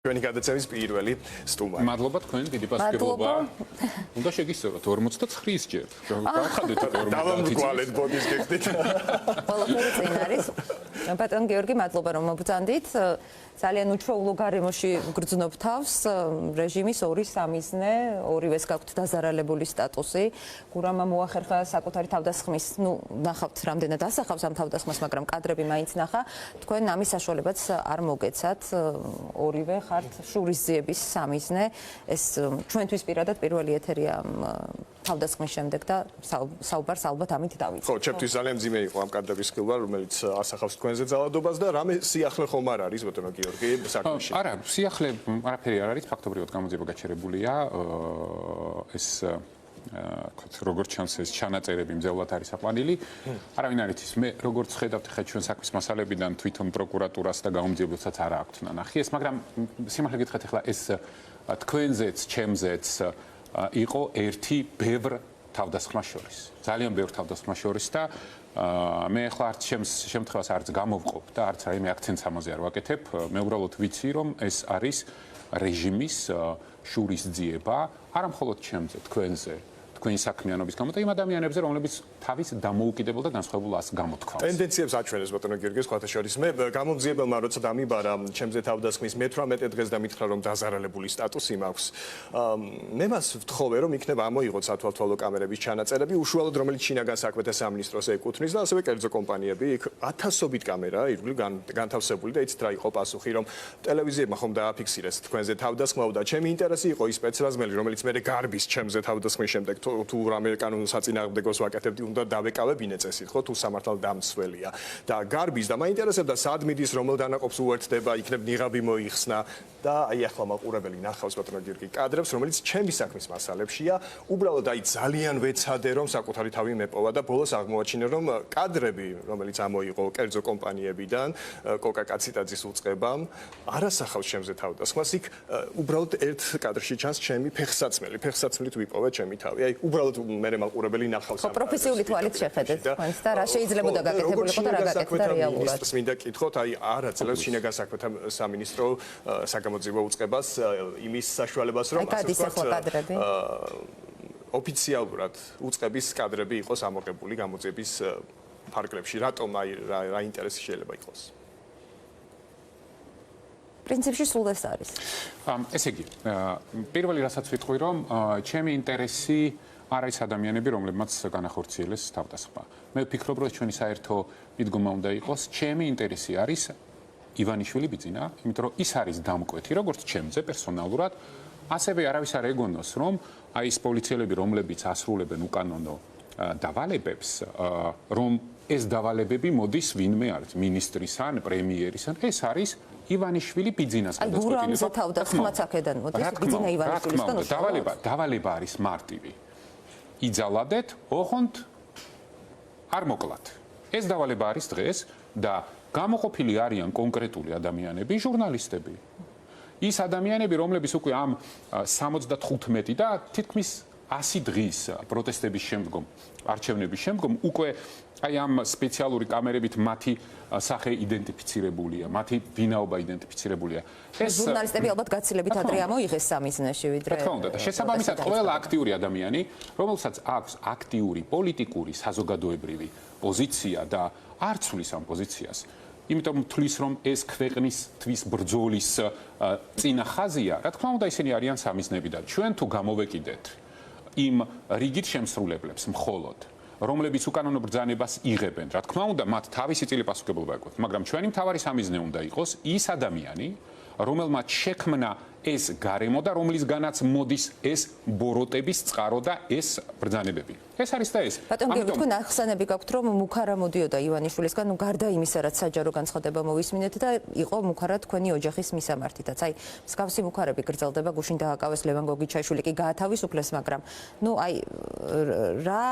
ჩვენი გადაცემის პირველი სტუმარი. მადლობა თქვენ, დიდი პასუხისმგებლობა. უნდა შეგისწოროთ 49-ის ჯერ. გავხადეთ 50. დავამგვალეთ ბოდის გეკდით. ყველაფერი წინ არის. ბატონ გიორგი, მადლობა რომ მობრძანდით. ძალიან უჩვეულო გარემოში გრძნობ თავს რეჟიმის ორი სამიზნე, ორივეს გაქვთ დაზარალებული სტატუსი. გურამმა მოახერხა საკუთარი თავდასხმის, ნახავთ რამდენად ასახავს ამ თავდასხმას, მაგრამ კადრები მაინც ნახა. თქვენ ამის საშუალებაც არ მოგეცათ. ორივე ხართ შურისძიების სამიზნე. ეს ჩვენთვის პირადად პირველი ეთერია თავდასხმის შემდეგ და საუბარს ალბათ ამით დავიწყოთ. ხო, ჩემთვის ძალიან მძიმე იყო ამ კადრების ხილვა, რომელიც ასახავს თქვენზე ძალადობას და რამე სიახლე ხომ არ არის ბატონო გიორგი საქმეში. არა, სიახლე არაფერი არ არის, ფაქტობრივად გამოძიება გაჩერებულია. ეს როგორც ჩანს ეს ჩანაწერები მძევლად არის აყვანილი. არავინ არ იცის, მე როგორც ხედავთ ხე ჩვენ საქმის მასალებიდან თვითონ პროკურატურას და გაუმძიებელსაც არ აქვს ნანახი ეს, მაგრამ სიმართლე გითხრათ ახლა ეს თქვენზეც, ჩემზეც იყო ერთი ბევრ თავდასხმას შორის. ძალიან ბევრ თავდასხმას შორის და მე ახლა არც შემთხვევას არც გამოვყობ და არც რაიმე აქცენტს ამაზე არ ვაკეთებ. მე უბრალოდ ვიცი, რომ ეს არის რეჟიმის შურისძიება, არა მხოლოდ ჩემზე, თქვენზე. თქვენი საქმიანობის გამო და იმ ადამიანებზე, რომლებიც თავის დამოუკიდებელ და განსხვავებულ ასს გამოთქვამს. ტენდენციებს აჩვენებს ბატონო გიორგი სხვათა შორის. მე გამომძიებელმა როცა დამიბარა ჩემზე თავდასხმის მე-18 დღეს და მითხრა რომ დაზარალებული სტატუსი მაქვს. მე მას ვთხოვე რომ იქნება ამოიღოთ სათვალთვალო კამერების ჩანაწერები, უშუალოდ რომელიც შინაგან საქმეთა სამინისტროს ეკუთვნის და ასევე კერძო კომპანიები, იქ ათასობით კამერა ირგვლივ განთავსებული და იცით რა იყო პასუხი, რომ ტელევიზიებმა ხომ დააფიქსირეს თქვენზე თავდასხმაო და ჩემი ინტერესი იყო ის სპეცრაზმელი, რომელიც მე გარბის ჩემზე თავდასხმის შემდეგ თუ რამე კანონის საწინააღმდეგოს ვაკეთებდი, უნდა დავეკავებინე წესით, ხო, თუ სამართალ დამცველია. და გარბის და მაინტერესებდა სად მიდის, რომელ დანაყოფს უერთდება, იქნებ ნიღაბი მოიხსნა და აი ახლა მაყურებელი ნახავს ბატონო გიორგი კადრებს, რომელიც ჩემი საქმის მასალებშია, უბრალოდ აი ძალიან ვეცადე რომ საკუთარი თავი მეპოვა და ბოლოს აღმოაჩინე რომ კადრები, რომელიც ამოიღო კერძო კომპანიებიდან, კოკა კაციტაძის უწყებამ, არ ასახავს ჩემზე თავდასხმას, იქ უბრალოდ ერთ კადრში ჩანს ჩემი ფეხსაცმლით ვიპოვე ჩემი თავი. აი უბრალოდ მე მაყურებელი ნახავს ამ პროფესიული თვალით შეხედეთ თქვენს და რა შეიძლება გაკეთებულიყო და რა გაკეთდა რეალურად. მინდა კითხოთ, აი არა ძლევს შინაგან საქმეთა სამინისტრო საგამოძიებო უწყებას იმის საშუალებას რომ ასე ვთქვათ ოფიციალურად უწყების კადრები იყოს ამოღებული გამოძიების ფარგლებში. რატომ აი რა ინტერესი შეიძლება იყოს? პრინციპში სულ ეს არის. ესე იგი, პირველი რასაც ვიტყვი, რომ ჩემი ინტერესი არ არის ადამიანები, რომლებმაც განახორციელეს თავდასხმა. მე ვფიქრობ, რომ ჩვენი საერთო მიდგომა უნდა იყოს, ჩემი ინტერესი არის ივანიშვილი ბიძინა, იმიტომ რომ ის არის დამკვეთი, როგორც ჩემზე პერსონალურად, ასევე არავის არ ეგონოს, რომ აი ეს პოლიციელები, რომლებიც ასრულებენ უკანონო დავალებებს, რომ ეს დავალებები მოდის ვინმე არის, მინისტრის ან პრემიერის ან ეს არის ივანიშვილი ბიძინას გადაწყვეტილება. აი გურამზე თავდასხმაც აქედან მოდის, ბიძინა ივანიშვილისგან დავალება არის მარტივი. იძალადეთ, ოღონდ არ მოკლათ. ეს დავალება არის დღეს და გამოყოფილი არიან კონკრეტული ადამიანები, ჟურნალისტები. ის ადამიანები, რომლებიც უკვე ამ 75 და თითქმის 100 დღის პროტესტების შემდგომ, არჩევნების შემდგომ უკვე აი ამ სპეციალური კამერებით მათი სახე იდენტიფიცირებულია, მათი ვინაობა იდენტიფიცირებულია. ეს ჟურნალისტები ალბათ გაცილებით ადრე ამოიღეს სამიზნეში ვიდრე. რა თქმა უნდა, და შესაბამისად ყველა აქტიური ადამიანი, რომელსაც აქვს აქტიური პოლიტიკური საზოგადოებრივი პოზიცია და არ ცვლის ამ პოზიციას, იმიტომ თulis რომ ეს ქვეყნისთვის ბრძოლის წინა ხაზია, რა თქმა უნდა ისინი არიან სამიზნები და ჩვენ თუ გამოვეკიდეთ იმ რიგით შემსრულებლებს მხოლოდ რომლებიც უკანონო ბრძანებას იღებენ, რა თქმა უნდა, მათ თავისი წილი პასუხისმგებლობა აქვთ, მაგრამ ჩვენი მთავარი სამიზნე უნდა იყოს ის ადამიანი, რომელმაც შექმნა ეს გარემო და რომლისგანაც მოდის ეს ბოროტების წყარო და ეს ბრძანებები. ეს არის და ეს. ბატონ გიორგი, თქვენ ახსენები გაქვთ, რომ მუქარა მოდიოდა ივანიშვილისგან, გარდა იმისა, რაც საჯარო განცხადება მოვისმინეთ და იყო მუქარა თქვენი ოჯახის მისამართითაც. აი, მსგავსი მუქარები გრძელდება, გუშინ დააკავეს ლევან გოგიჩაიშვილი კი გაათავისუფლეს, მაგრამ აი რა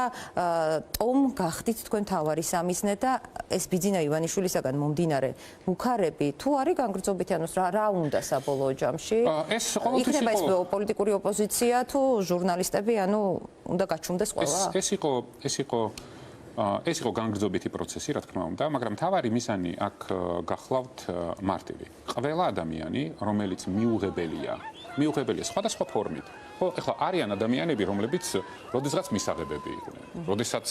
ტომ გახდით თქვენ თავარი სამიზნე და ეს ბიძინა ივანიშვილისაგან მომდინარე მუქარები თუ არის განგრძობითი, ანუ რა უნდა საბოლოო ჯამში? ეს ყოველთვის იქნება ეს პოლიტიკური ოპოზიცია თუ ჟურნალისტები, ანუ უნდა გაჩუმდეს ყველა? ეს იყო ეს იყო განგრძობითი პროცესი, რა თქმა უნდა, მაგრამ თავარი მიზანი აქ გახლავთ მარტივი. ყველა ადამიანი, რომელიც მიუღებელია სხვადასხვა ფორმით. ხო, ეხლა არიან ადამიანები, რომლებიც როდესღაც მისაღებები იყვნენ, როდესაც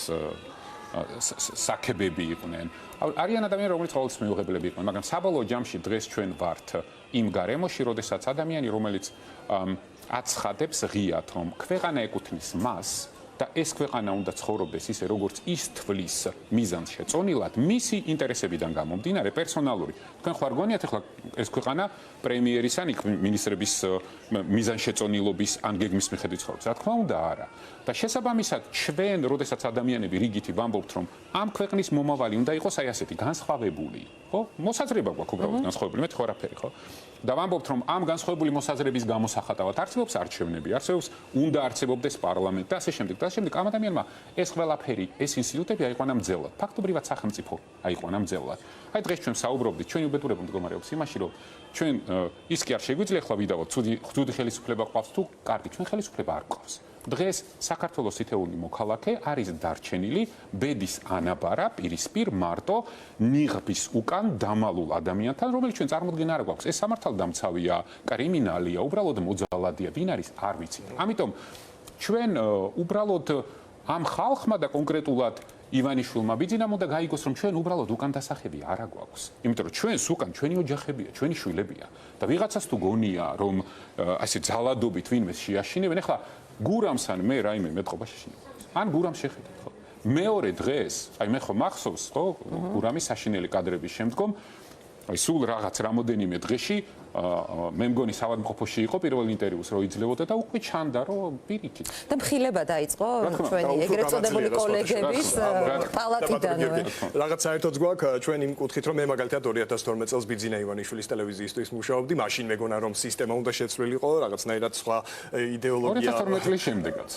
საქებები იყვნენ. არიან ადამიანები, რომლებიც ყოველთვის მიუღებელები იყვნენ, მაგრამ საბოლოო ჯამში დღეს ჩვენ ვართ იმ გარემოში, როდესაც ადამიანი, რომელიც აცხადებს ღიად, რომ ქვეყანა ეკუთვნის მას და ეს ქვეყანა უნდა ცხოვრობდეს ისე, როგორც ის თვლის მიზანს შეწონილად, მისი ინტერესებიდან გამომდინარე, პერსონალური. თქვენ ხარ გონიათ, ახლა ეს ქვეყანა პრემიერის ან მინისტრების მიზანშეწონილობის ან გეგმის მიხედვით ცხოვრობს. რა თქმა უნდა, არა. და შესაბამისად, ჩვენ, როდესაც ადამიანები რიგითი ვამბობთ, რომ ამ ქვეყნის მომავალი უნდა იყოს აი ასეთი განსხვავებული, ხო? მოსაზრება გვაქვს უბრალოდ განსხვავებული, მე ხო არაფერი, ხო? და ვამბობთ, რომ ამ განსხვავებული მოსაზრების გამოსახატავად არსებობს არჩევნები, არსებობს უნდა არსებობდეს პარლამენტი და ასე შემდეგ. და შემდეგ ამ ადამიანმა ეს ყველაფერი, ეს ინსტიტუტები აიყვანა მძევლად. ფაქტობრივად სახელმწიფო აიყვანა მძევლად. აი დღეს ჩვენ საუბრობდით, ჩვენი უბედურება მდგომარეობს იმაში, რომ ჩვენ ის კი არ შეგვიძლია ახლა ვიდავოთ, ცუდი ხელისუფლება ყავს თუ კარგი, ჩვენ ხელისუფლება არ ყავს. დღეს საქართველოს თითეული მოქალაქე არის დარჩენილი ბედის ანაბარა პირისპირ მარტო ნიღბის უკან დამალულ ადამიანთან, რომელიც ჩვენ წარმოდგენა არ გვაქვს. ეს სამართალდამცავია, კრიმინალია, უბრალოდ მოძალადია, ვინ არის, არ ვიცით. ამიტომ ჩვენ უბრალოდ ამ ხალხმა და კონკრეტულად ივანიშვილმა ბიძინამ უნდა გაიგოს, რომ ჩვენ უბრალოდ უკან დასახები არ აგვაქვს. იმიტომ რომ ჩვენს უკან ჩვენი ოჯახებია, ჩვენი შვილებია და ვიღაცას თუ გონია, რომ ასე ძალადობით ვინმეს შეაშინებენ, ახლა გურამს ან მე რაიმე მეტყობა შეშინებენ. ან გურამს შეხედეთ, ხო? მეორე დღეს, აი მე ხო მახსოვს, ხო, გურამის საშინელი კადრების შემდგომ, აი სულ რაღაც რამოდენიმე დღეში მე მგონი საავადმყოფოში იყო პირველ ინტერვიუს რო იძლებოდა და უკვე ჩანდა რომ პირიქით. და მხილება დაიწყო ჩვენი ეგრეთ წოდებული კოლეგების პალატიდანვე. რაღაც საერთოც გვაქვს ჩვენ იმ კუთხით რომ მე მაგალითად 2012 წელს ბიძინა ივანიშვილის ტელევიზიისთვის მუშაობდი, მაშინ მეგონა რომ სისტემა უნდა შეცვლილიყო, რაღაცნაირად სხვა იდეოლოგია. 2012 წლის შემდეგაც.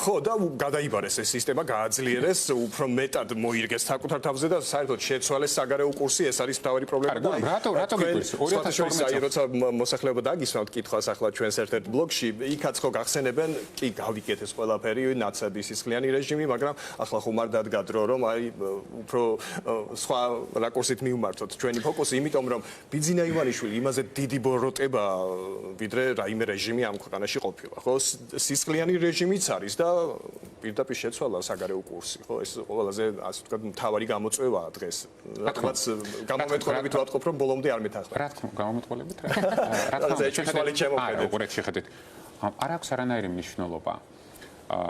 ხო, და გადაიბარეს ეს სისტემა, გააძლიერეს, უფრო მეტად მოირგეს საკუთარ თავზე და საერთოდ შეცვალეს საგარეო კურსი, ეს არის მთავარი პრობლემა. რატო გიგვირს 2012 წელს მოსახლეობა დაგისვამთ კითხვას ახლა ჩვენს ერთ-ერთ ბლოგში, იქაც ხო გახსენებენ, კი გავიგეთ ეს ყველაფერი, ნაცადი სისხლიანი რეჟიმი, მაგრამ ახლა ხომ არ დადგა დრო, რომ აი უფრო სხვა რაკურსით მივმართოთ ჩვენი ფოკუსი, იმიტომ რომ ბიძინა ივანიშვილი იმაზე დიდი ბოროტება ვიდრე რაიმე რეჟიმი ამ ქვეყანაში ყოფილა, ხო? სისხლიანი რეჟიმიც არის და პირდაპირ შეცვალა საგარეო კურსი, ხო? ეს ყველაზე ასე ვთქვათ მთავარი გამოწვევაა დღეს. რაღაც გამომეტყველებით ვატყობ, რომ ბოლომდე არ მეთანხმება. რა თქმა უნდა, გამომეტყველებით რა. შეხედეთ. არ აქვს არანაირი მნიშვნელობა.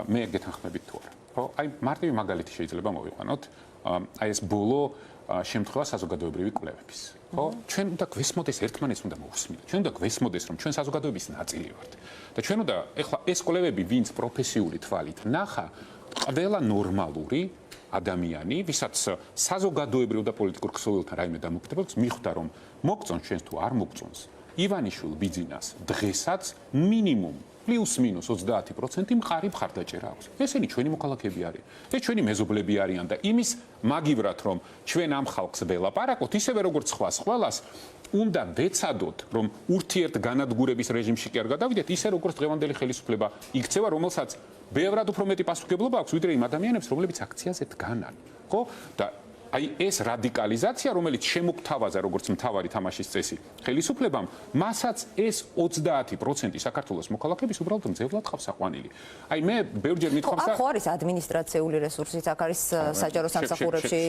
მე გეთანხმებით თუ არა. ხო, აი მარტივი მაგალითი შეიძლება მოვიყვანოთ. აი ეს ბოლო შემთხვევა საზოგადოებრივი კვლევების. ხო, ჩვენ უნდა გვესმოდეს ერთმანეთს უნდა მოვსმილოთ. ჩვენ უნდა გვესმოდეს, რომ ჩვენ საზოგადოების ნაწილი ვართ. და ჩვენ უნდა ეხლა ეს კვლევები ვინც პროფესიული თვალით ნახა, ყველა ნორმალური ადამიანი, ვისაც საზოგადოებრივ და პოლიტიკურ ქსოვილთან რაიმე დამოკიდებულს მიხვდა, რომ მოგწონს ჩვენს თუ არ მოგწონს, ივანიშვილ ბიძინას დღესაც მინიმუმ პლუს-მინუს 30% მყარი მხარდაჭერა აქვს. ესენი ჩვენი მოქალაქეები არიან. ეს ჩვენი მეზობლები არიან და იმის მაგივრად, რომ ჩვენ ამ ხალხს ველაპარაკოთ, ისევე როგორც სხვას ყველას, უნდა ვეცადოთ, რომ ურთიერთგანადგურების რეჟიმში კი არ გადავიდეთ, ისე როგორც დღევანდელი ხელისუფლება იქცევა, რომელსაც ბევრად უფრო მეტი პასუხისმგებლობა აქვს, ვიდრე იმ ადამიანებს, რომლებიც აქციაზე დგანან. ხო? და აი ეს რადიკალიზაცია, რომელიც შემოგთავაზა როგორც მთავარი თამაშის წესი ხელისუფლებამ, მასაც ეს 30% საქართველოს მოქალაქეების უბრალოდ მძევლად ყავს აყვანილი. აი მე ბევრჯერ მithkomს და ხო არის ადმინისტრაციული რესურსიც, აქ არის საჯარო სამსახურებში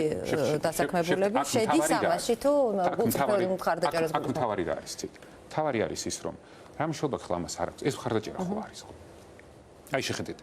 დასაქმებულები, შედის ამაში თუ გულწრფელი მხარდაჭერას აქ მთავარი რა არის ცით? მთავარი არის ის, რომ რა მნიშვნელობა ხლა ამას არ აქვს. ეს მხარდაჭერა ხო არის ხო? აი შეხედეთ.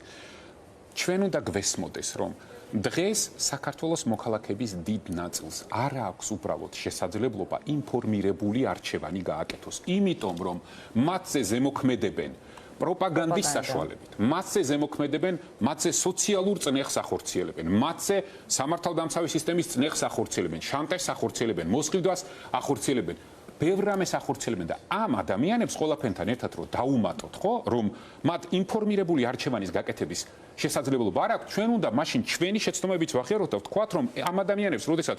ჩვენ უნდა გვესმოდეს, რომ დღეს საქართველოს მოქალაქეების დიდ ნაწილს არ აქვს უბრალოდ შესაძლებლობა ინფორმირებული არჩევანი გააკეთოს, იმიტომ რომ მათზე ზემოქმედებენ პროპაგანდის საშუალებით, მათზე ზემოქმედებენ, მათზე სოციალურ წნეხს ახორციელებენ, მათზე სამართალდამცავი სისტემის წნეხს ახორციელებენ, შანტაჟს ახორციელებენ, მოსყიდვას ახორციელებენ. ბევრ რამეს ახორციელებენ და ამ ადამიანებს ყველაფერთან ერთად რო დაუმატოთ, ხო, რომ მათ ინფორმირებული არჩევანის გაკეთების შესაძლებლობა არ აქვს, ჩვენ უნდა მაშინ ჩვენი შეცდომებიც ვახიაროთ და ვთქვათ, რომ ამ ადამიანებს, როდესაც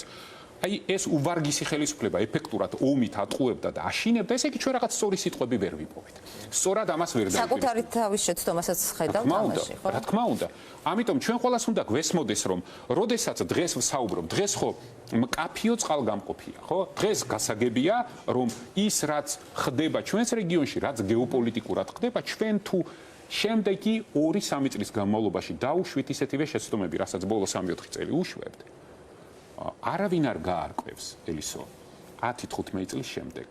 აი ეს უვარგისი ხელისუფლება ეფექტურად ომით ატყუებდა და აშინებდა, ესე იგი ჩვენ რაღაც სწორი სიტყვები ვერ ვიპოვეთ. სწორად ამას ვერ დავიწყებთ. საკუთარი თავის შეცდომასაც ხედავთ ამაში, ხო? რა თქმა უნდა. ამიტომ ჩვენ ყველას უნდა გვესმოდეს, რომ როდესაც დღეს ვსაუბრობ, დღეს ხო მკაფიო წყალგამყოფია, ხო? დღეს გასაგებია, რომ ის რაც ხდება ჩვენს რეგიონში, რაც გეოპოლიტიკურად ხდება, ჩვენ თუ შემდეგი 2-3 წლის განმავლობაში დაუშვით ისეთივე შეცდომები, რასაც ბოლო 3-4 წელი უშვებთ. არავინ არ გაარკვევს, ელისო, 10-15 წლის შემდეგ.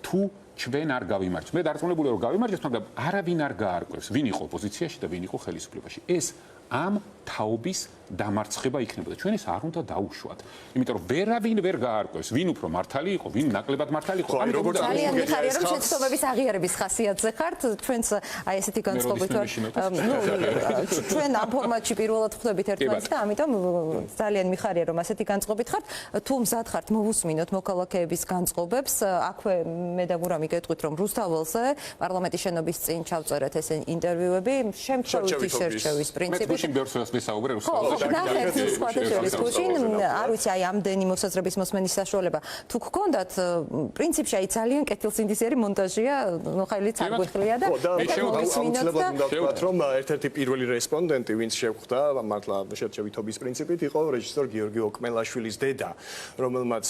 თუ ჩვენ არ გავიმარჯვებთ, მე დარწმუნებული ვარ, რომ გავიმარჯვებთ, მაგრამ არავინ არ გაარკვევს, ვინ იყო ოპოზიციაში და ვინ იყო ხელისუფლებაში. ეს ამ თაობის დამარცხება იქნებოდა. ჩვენ ეს არ უნდა დაუშვათ. იმიტომ რომ ვერავინ ვერ გაარკვევს, ვინ უფრო მართალი იყო, ვინ ნაკლებად მართალი იყო. ამიტომ ძალიან მიხარია, რომ შეცდომების აღიარების ხასიათზე ხართ. ჩვენც აი ესეთი განწყობით ვარ. ჩვენ ამ ფორმატში პირველად ხვდებით ერთმანეთს და ამიტომ ძალიან მიხარია, რომ ასეთი განწყობით ხართ. თუ მზად ხართ მოვუსმინოთ მოქალაქეების განწყობებს, აქვე მე და გურამი გეტყვით, რომ რუსთაველზე პარლამენტის შენობის წინ ჩავწერეთ ეს ინტერვიუები, შემჩევითი შერჩევის პრინციპით. მე ბერსოს ვისაუბრე რუსთაველზე. ნახეთ სხვადასხვა გუშინ, არ ვიცი, აი ამდენი მოსაზრების მოსმენის საშუალება თუ გქონდათ, პრინციპში აი ძალიან კეთილსინდისიერი მონტაჟია, ნუ ხაილიც აგვიხლია და აუცილებლად უნდა ვთქვათ, რომ ერთ-ერთი პირველი რესპონდენტი, ვინც შეხვდა მართლა შერჩევითობის პრინციპით, იყო რეჟისორ გიორგი ოკმელაშვილის დედა, რომელმაც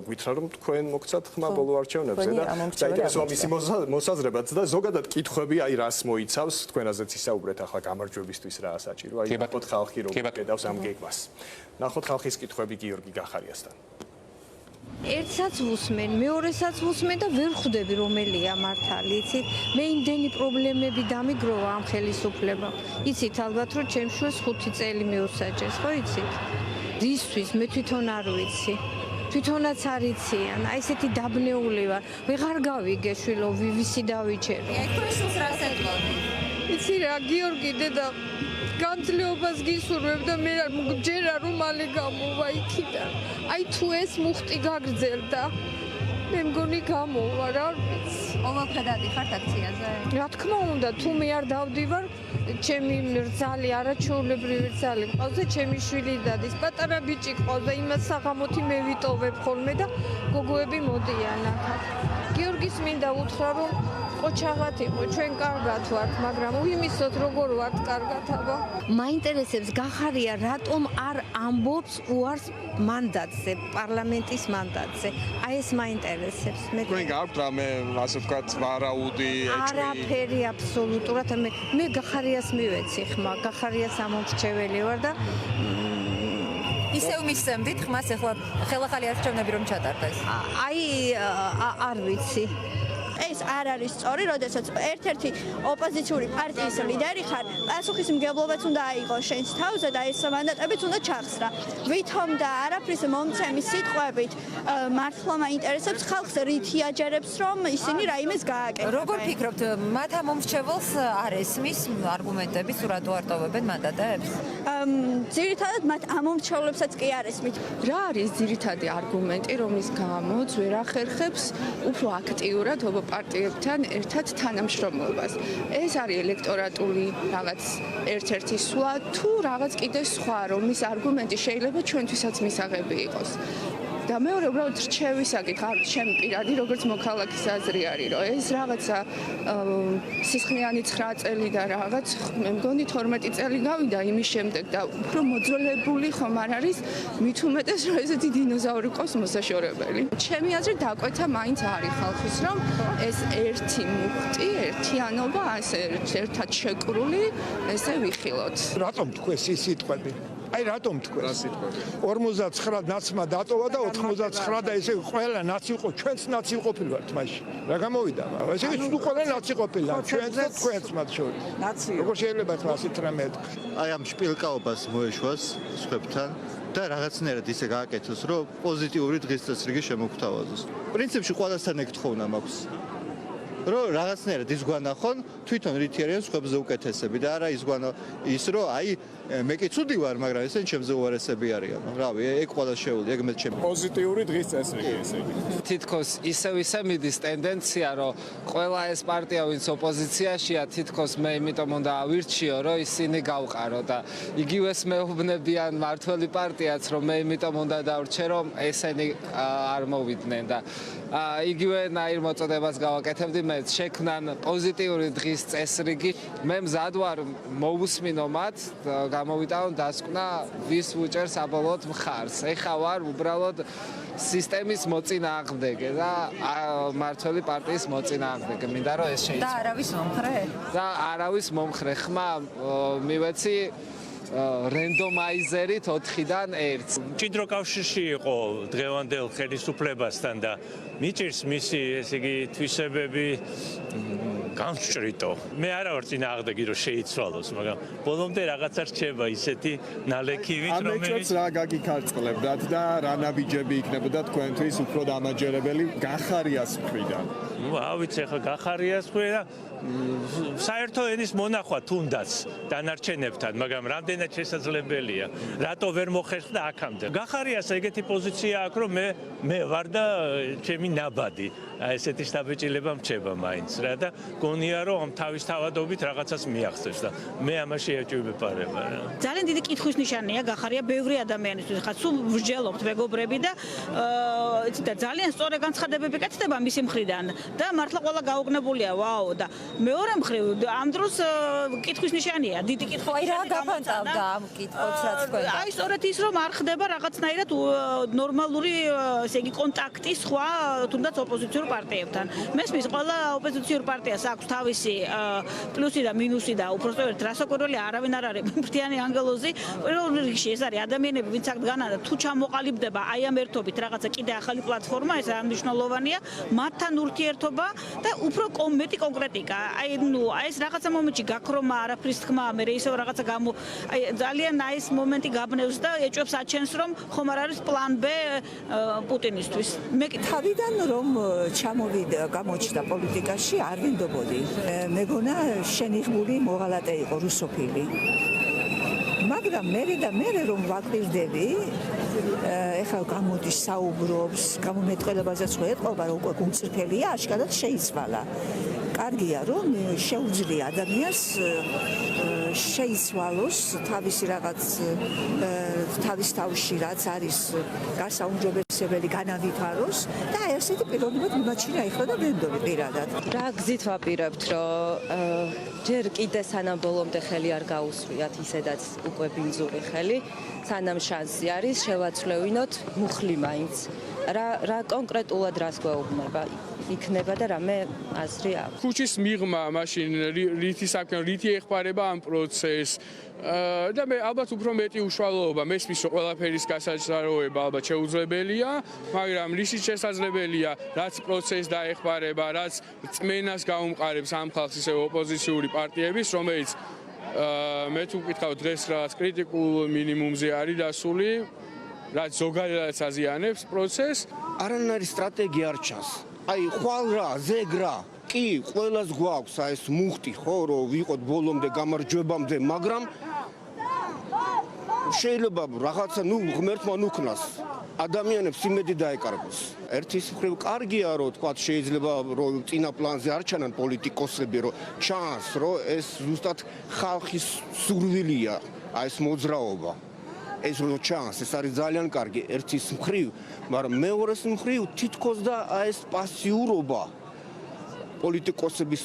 გვითხრა, რომ თქვენ მოგცათ ხმა ბოლო არჩევნებზე და საინტერესოა მისი მოსაზრებაც და ზოგადად კითხვები, აი რას მოიცავს, თქვენაზეც ისაუბრეთ ახლა გამარჯვებისთვის რა საჭირო, აი ნახოთ ხალხი რომ გედავს ამ გეგმას. ნახოთ ხალხის კითხვები გიორგი გახარიასთან. ერთსაც ვუსმენ, მეორესაც ვუსმენ და ვერ ხვდები რომელია მართალი, იცით? მე იმდენი პრობლემები დამიგროვა ამ ხელისუფლებამ. იცით ალბათ რომ ჩემს შვილს 5 წელი მიუსაჯეს, ხო იცით? რისთვის მე თვითონ არ ვიცი. თვითონაც არ იციან. აი ესეთი დაბნეული ვარ. ვეღარ გავიგე შვილო, ვისი დავიჩერო. აი თქვენ შულს რას ეთქვა? იცი რა, გიორგი დედა განძლეობას გისურვებ და მე ჯერა რომ მალე გამოვა იქიდან. აი თუ ეს მუხტი გაგრძელდა, მე მგონი გამოვა რა ვიცი. ყოველდღე დადიხართ აქციაზე? რა თქმა უნდა, თუ მე არ დავდივარ, ჩემი რძალი არაჩვეულებრივი რძალი ყავს და ჩემი შვილი დადის. პატარა ბიჭი ყავს და იმას საღამოთი მე ვიტოვებ ხოლმე და გოგოები მოდიან აქ. გიორგის მინდა უთხრა რომ ოჩაღად იყო, ჩვენ კარგად ვართ, მაგრამ ვიმისოთ როგორ ვართ კარგად აბა. მაინტერესებს გახარია რატომ არ ამბობს უარს მანდატზე, პარლამენტის მანდატზე. აი ეს მაინტერესებს. თქვენ გაქვთ რამე, ასე ვთქვათ, ვარაუდი, ეჭვი? არაფერი აბსოლუტურად. მე გახარიას მივეცი ხმა, გახარიას ამომრჩეველი ვარ და ისევ მისცემდით ხმას ახლა ხელახალი არჩევნები რომ ჩატარდეს. აი არ ვიცი. ეს არ არის სწორი, როდესაც ერთ-ერთი ოპოზიციური პარტიის ლიდერი ხარ, პასუხისმგებლობაც უნდა აიღო შენს თავზე და ეს მანდატებიც უნდა ჩახსრა. ვითომ და არაფრის მომცემის სიტყვებით მართლა მაინტერესებს ხალხს რითი აჯერებს, რომ ისინი რაიმეს გააკეთებენ. როგორ ფიქრობთ, მათ ამომრჩეველს არ ესმის არგუმენტები, სურათო არტოვებენ მანდატებს? ძირითადად მათ ამომრჩევლებსაც კი არ ესმით. რა არის ძირითადი არგუმენტი, რომლის გამოც ვერ ახერხებს უფრო აქტიურად პარტიებთან ერთად თანამშრომლობას. ეს არის ელექტორატული რაღაც ერთ-ერთი სვლა თუ რაღაც კიდე სხვა, რომლის არგუმენტი შეიძლება ჩვენთვისაც მისაღები იყოს. და მეორე უბრალოდ რჩევისაკით არ ჩემი პირადი როგორც მოქალაქის აზრი არის, რომ ეს რაღაცა სისხლიანი 9 წელი და რაღაც მე მგონი 12 წელი გავიდა იმის შემდეგ და უფრო მოძველებული ხომ არ არის, მით უმეტეს რომ ესეთი დინოზავრი ყავს მოსაშორებელი. ჩემი აზრით დაკვეთა მაინც არის ხალხის, რომ ეს ერთი მუხტი, ერთიანობა ასე ერთად შეკრული, ესე ვიხილოთ. რატომ თქვენ ის სიტყვები? აი რატომ თქვენ? რა სიტყვები? 59 ნაცმა დატოვა და 99 და ესე ყველა ნაცი იყო, ჩვენც ნაცი ყოფილვართ მაშინ. რა გამოვიდა? ესე იგი თუ ყველა ნაცი ყოფილა, ჩვენც და თქვენც მათ შორის. როგორ შეიძლება ახლა ასეთ რამე ეთქვა? აი ამ შპილკაობას მოეშვას სხვებთან და რაღაცნაირად ისე გააკეთოს, რომ პოზიტიური დღესდღეობით შემოგთავაზოს. პრინციპში ყველასთან ეგ თხოვნა მაქვს. რომ რაღაცნაირად ის გვანახონ თვითონ რითი არიან სხვებზე უკეთესები და არა ის რომ აი მე კი ცუდი ვარ, მაგრამ ესენ ჩემზე უარესები არიან. რავი, ეგ ყველა შეუძლია, ეგ მე ჩემი. პოზიტიური დღის წესრიგი ესე იგი. თითქოს ისევ მიდის ტენდენცია, რომ ყველა ეს პარტია, ვინც ოპოზიციაშია, თითქოს მე იმიტომ უნდა ავირჩიო, რომ ისინი გავყარო და იგივეს მეუბნებიან მართველი პარტიაც, რომ მე იმიტომ უნდა დავრჩე, რომ ესენი არ მოვიდნენ და იგივენაირ მოწოდებას გავაკეთებდი მე შექმნან პოზიტიური დღის წესრიგი. მე მზად ვარ მოვუსმინო მათ, გამოვიტანო დასკვნა ვის უჭერს საბოლოოდ მხარს. ეხა ვარ უბრალოდ სისტემის მოწინააღმდეგე და მართველი პარტიის მოწინააღმდეგე. მინდა რომ ეს შეიძლება. და არავის მომხრე? და არავის მომხრე. ხმა მივეცი რენდომაიზერით 4-დან 1-ს. მჭიდრო კავშირში იყო დღევანდელ ხელისუფლებასთან და მიჭირს მისი ესე იგი თვისებები განსჭრიტო. მე არა ვარ წინააღმდეგი რომ შეიცვალოს, მაგრამ ბოლომდე რაღაცა რჩება ისეთი ნალექივით, რომელიც რა გაგიქარწყლებდათ და რა ნაბიჯები იქნებოდა თქვენთვის უფრო დამაჯერებელი გახარიას მხრიდან. ავიცი ახლა გახარიას მხრიდან საერთო ენის მონახვა თუნდაც დანარჩენებთან, მაგრამ რამდენად შესაძლებელია. რატო ვერ მოხერხდა აქამდე? გახარიას ეგეთი პოზიცია აქვს, რომ მე ვარ და ჩემი ნაბადი. ესეთი შთაბეჭდილება მრჩება მაინც რა და გონია რომ თავის თავადობით რაღაცას მიაღწევს და მე ამაში ეჭვმეპარება რა. ძალიან დიდი კითხვის ნიშანია გახარია ბევრი ადამიანისთვის. ხა სულ ვსჯელობთ მეგობრები და ძალიან სწორი განცხადებები კეთდება მისი მხრიდან და მართლა ყველა გაუგნებულია, ვაო და მეორე მხრივ ამ დროს კითხვის ნიშანია, დიდი კითხვა. აი რა გაფანტავდა ამ კითხვებს რაც თქვენ? აი სწორედ ის რომ არ ხდება რაღაცნაირად ნორმალური ესე იგი კონტაქტი სხვა თუნდაც ოპოზიციურ პარტიებთან. მესმის ყველა ოპოზიციურ პარტიას აქვს თავისი პლუსი და მინუსი და უბრალოდ რასაკვირველია არავინ არ არის ფრთიანი ანგელოზი. პირველ რიგში ეს არის ადამიანები, ვინც აქ დგანან და თუ ჩამოყალიბდება აი ამ ერთობით რაღაცა კიდე ახალი პლატფორმა, ეს მნიშვნელოვანია, მათთან ურთიერთობა და უფრო მეტი კონკრეტიკა. აი ეს რაღაცა მომენტში გაქრომა, არაფრის თქმა, მე ისევ რაღაცა აი ძალიან ეს მომენტი გაბნევს და ეჭვებს აჩენს, რომ ხომ არ არის პლან B პუტინისთვის. მე თავიდან რომ ჩამოვიდა გამოჩნდა პოლიტიკაში არ ვინდობოდი. მეგონა შენიღმული მოღალატე იყო რუსოფილი. მაგრამ მე რომ ვაკვირდები, ეხლა გამოდის საუბრობს, გამომეტყველებაზეც ხო ეტყობა, რომ უკვე გულწრფელია, აშკარად შეიცვალა. კარგია რომ შეუძლია ადამიანს შეიცვალოს თავისი რაღაც თავის თავში რაც არის გასაუმჯობესებელი განავითაროს და ესეთი პიროვნებად მიმაჩნია ეხლა და ვენდორი პირადად. რა გზით ვაპირებთ რომ ჯერ კიდე სანამ ბოლომდე ხელი არ გაუსვიათ ისედაც უკვე ბინძური ხელი, სანამ შანსი არის შევაცვლევინოთ მუხლი მაინც. რა კონკრეტულად რას გვეუბნება? იქნება და რამე აზრი აქვს. ქუჩის მიღმა მაშინ რითი საქმე, რითი ეხმარება ამ პროცესს და მე ალბათ უფრო მეტი უშუალოობა მესმის რომ ყველაფერის გასაჩაროება ალბათ შეუძლებელია, მაგრამ რისიც შესაძლებელია, რაც პროცესს დაეხმარება, რაც წმენას გაუმყარებს ამ ხალხს ისე ოპოზიციური პარტიების, რომელიც მე თუ ვკითხავ დღეს რაღაც კრიტიკულ მინიმუმზე არის დასული, რაც ზოგადად აზიანებს პროცესს. არანაირი სტრატეგია არ ჩანს. აი ხვალ რა, ზეგ რა, კი, ყველას გვაქვს აი ეს მუხტი, ხო, რომ ვიყოთ ბოლომდე გამარჯვებამდე, მაგრამ შეიძლება რაღაცა ღმერთმა ნუქნას ადამიანებს იმედი დაეკარგოს. ერთის მხრივ კარგია, რომ თქვა შეიძლება რომ წინა პლანზე არ ჩანან პოლიტიკოსები, რომ ჩანს, რომ ეს ზუსტად ხალხის სურვილია, აი ეს მოძრაობა. ეს რო ჩანს, ეს არის ძალიან კარგი ერთის მხრივ, მაგრამ მეორეს მხრივ თითქოს და აი ეს პასიურობა პოლიტიკოსების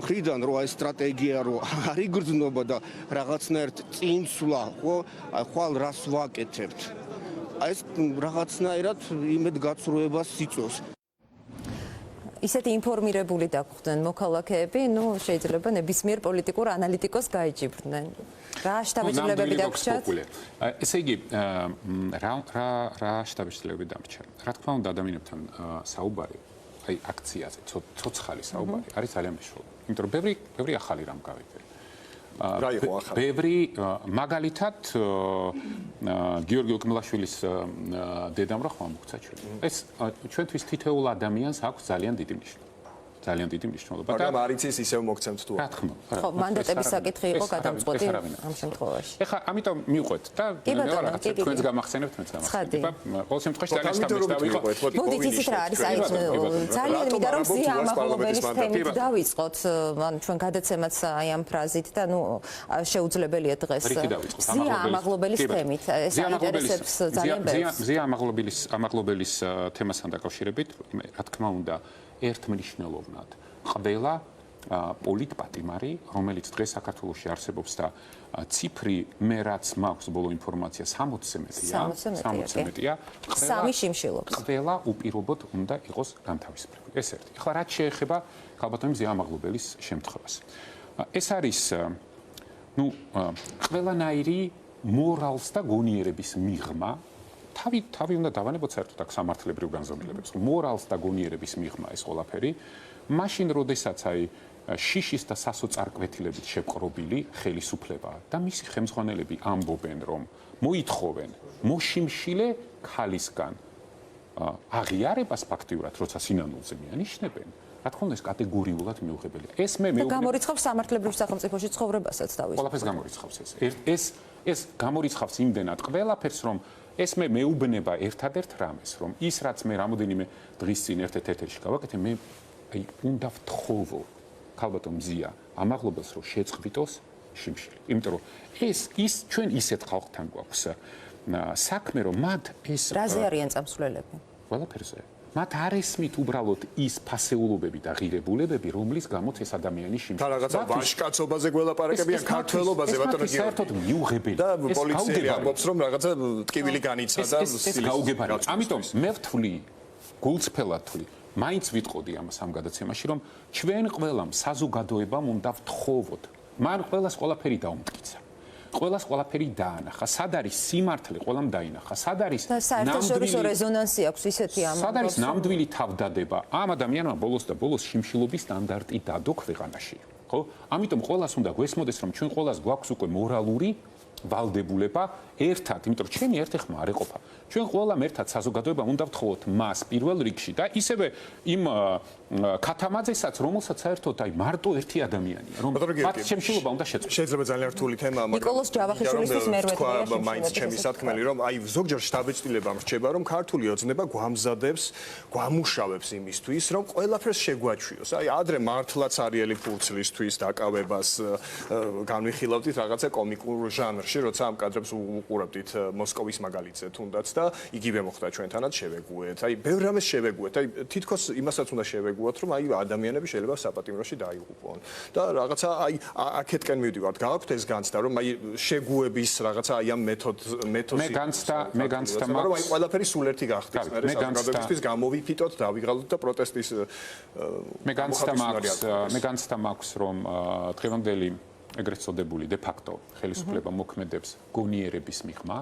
მხრიდან, რომ აი სტრატეგია რო არ იგრძნობა და რაღაცნაირად წინსვლა, ხო, აი ხვალ რას ვაკეთებთ. აი ეს რაღაცნაირად იმედგაცრუებას იწვევს. ისეთი ინფორმირებული დაგხვდნენ მოქალაქეები, შეიძლება ნებისმიერ პოლიტიკურ ანალიტიკოს გაიჭიბრდნენ. რა შტაბეჭდილებები დაგვრჩათ? ესე იგი, რა შტაბეჭდილებები დამრჩა? რა თქმა უნდა, ადამიანებთან საუბარი, აი აქციაზე, ცოცხალი საუბარი არის ძალიან მნიშვნელოვანი. იმიტომ რომ ბევრი ახალი რამ გავიგე. რა იყო ახალი? ბევრი მაგალითად გიორგი ოკმილაშვილის დედამ რა ხმა მოგცა ჩვენ. ეს ჩვენთვის თითოეულ ადამიანს აქვს ძალიან დიდი მნიშვნელობა. ძალიან დიდი მნიშვნელობა. მაგრამ არ იცის ისევ მოგცემთ თუ რა თქმა უნდა. ხო, მანდატების საკითხი იყო გადამწყვეტი ამ შემთხვევაში. ეხლა ამიტომ მივყვეთ და ნელა რაღაცა თქვენს გამახსენებთ მეც გამახსენებ. ყოველ შემთხვევაში ძალიან სტაბილურია დავიყო. მოდით იცით რა არის, აი ძალიან მინდა რომ ზია ამაღლობელის თემით დავიწყოთ, ან ჩვენ გადაცემაც აი ამ ფრაზით და ნუ შეუძლებელია დღეს. ზია ამაღლობელის თემით, ეს აინტერესებს ძალიან ბევრს. ზია ამაღლობელის თემასთან დაკავშირებით, რა თქმა უნდა, ერთმნიშვნელოვნად ყველა პოლიტპატიმარი, რომელიც დღეს საქართველოში არსებობს და ციფრი მე რაც მაქვს ბოლო ინფორმაცია 60-მეტია. სამი შიმშილობს. ყველა უპირობოდ უნდა იყოს განთავისუფლებული. ეს ერთი. ახლა რაც შეეხება ქალბატონი ზია ამაღლობელის შემთხვევას. ეს არის ყველანაირი მორალს და გონიერების მიღმა თავი უნდა დავანებოთ საერთოდ აქ სამართლებრივ განზომილებებს. მორალს და გონიერების მიღმა ეს ყველაფერი, მაშინ როდესაც აი შიშის და სასოწარკვეთილებით შეპყრობილი ხელისუფლება და მისი ხელმძღვანელები ამბობენ, რომ მოითხოვენ მოშიმშილე ქალისგან აღიარებას ფაქტიურად, როცა სინანულზე მიანიშნებენ, რა თქმა უნდა ეს კატეგორიულად მიუღებელია. ეს მე გამორიცხავს სამართლებრივ სახელმწიფოში ცხოვრებასაც თავის. ყველაფერს გამორიცხავს ეს გამორიცხავს იმდენად ყველაფერს, რომ ეს მე მეუბნება ერთადერთ რამეს, რომ ის რაც მე რამოდენიმე დღის წინ ერთ-ერთ ეთერში გავაკეთე, მე აი უნდა ვთხოვო ქალბატონ ზია ამაღლობელს, რომ შეწყვიტოს შიმშილი. იმიტომ რომ ის ჩვენ ისეთ ხალხთან გვაქვს საქმე, რომ მათ ეს რაზე არიან წამსვლელები? ყველაფერზე. მათ არ ესმით უბრალოდ ის ფასეულობები და ღირებულებები, რომლის გამოც ეს ადამიანი შიმშილი. და რაღაცა ვაჟკაცობაზე გველაპარაკებიან, ქართველობაზე, ბატონო გიორგი. საერთოდ მიუღებელია. და პოლიცია ამბობს, რომ რაღაცა ტკივილი განიცადა. ეს გაუგებარია. ამიტომ მე ვთვლი, გულწრფელად ვთვლი, მაინც ვიტყოდი ამას ამ გადაცემაში, რომ ჩვენ ყველამ საზოგადოებამ უნდა ვთხოვოთ. მან ყველას ყველაფერი დაუმტკიცა. ყველას ყველაფერი დაანახა. სად არის სიმართლე, ყველამ დაინახა. სად არის საერთაშორისო რეზონანსი აქვს ისეთი ამბავი. სად არის ნამდვილი თავდადება? ამ ადამიანმა ბოლოს და ბოლოს შიმშილობის სტანდარტი დადო ქვეყანაში. ხო? ამიტომ ყველას უნდა გვესმოდეს, რომ ჩვენ ყველას გვაქვს უკვე მორალური ვალდებულება ერთად, იმიტომ რომ ჩვენი ერთი ხმა არ ეყოფა. ჩვენ ყველამ ერთად საზოგადოებამ უნდა ვთხოვოთ მას პირველ რიგში და ისევე იმ ქათამაძესაც, რომელსაც საერთოდ აი მარტო ერთი ადამიანია, რომ მათ შემშილობა უნდა შეწყვეტოს. შეიძლება ძალიან რთული თემაა, მაგრამ ნიკოლოზ ჯავახიშვილისთვის მერვე მაინც ჩემი სათქმელი, რომ აი ზოგჯერ შტაბ-ეჭდილებამ რჩება, რომ ქართული ოცნება გვამზადებს, გვამუშავებს იმისთვის, რომ ყველაფერს შეგვაჩვიოს. აი ადრე მართლაც არიელი ფურცლისთვის დაკავებას განვიხილავდით რაღაცა კომიკურ ჟანრში, როცა ამ კადრებს უყურებდით მოსკოვის მაგალითზე თუნდაც და იგივე მოხდა ჩვენთანაც შევეგუეთ. აი ბევრ რამეს შევეგუეთ. აი თითქოს იმასაც უნდა შევეგუოთ, რომ აი ადამიანები შეიძლება საპატიმროში დაიღუპონ. და რაღაცა აი აქეთკენ მივდივართ. გააქვთ ეს განცდა, რომ აი შეგუების რაღაცა აი ამ მეთოდს მე განცდა მაქვს, რომ აი ყველაფერი სულ ერთი გახდეს. მე საზოგადოებისთვის გამოვიფიტოთ, დავიღალოთ და პროტესტის მე განცდა მაქვს, რომ დღევანდელი ეგრეთ წოდებული დე-ფაქტო ხელისუფლება მოქმედებს გონიერების მიღმა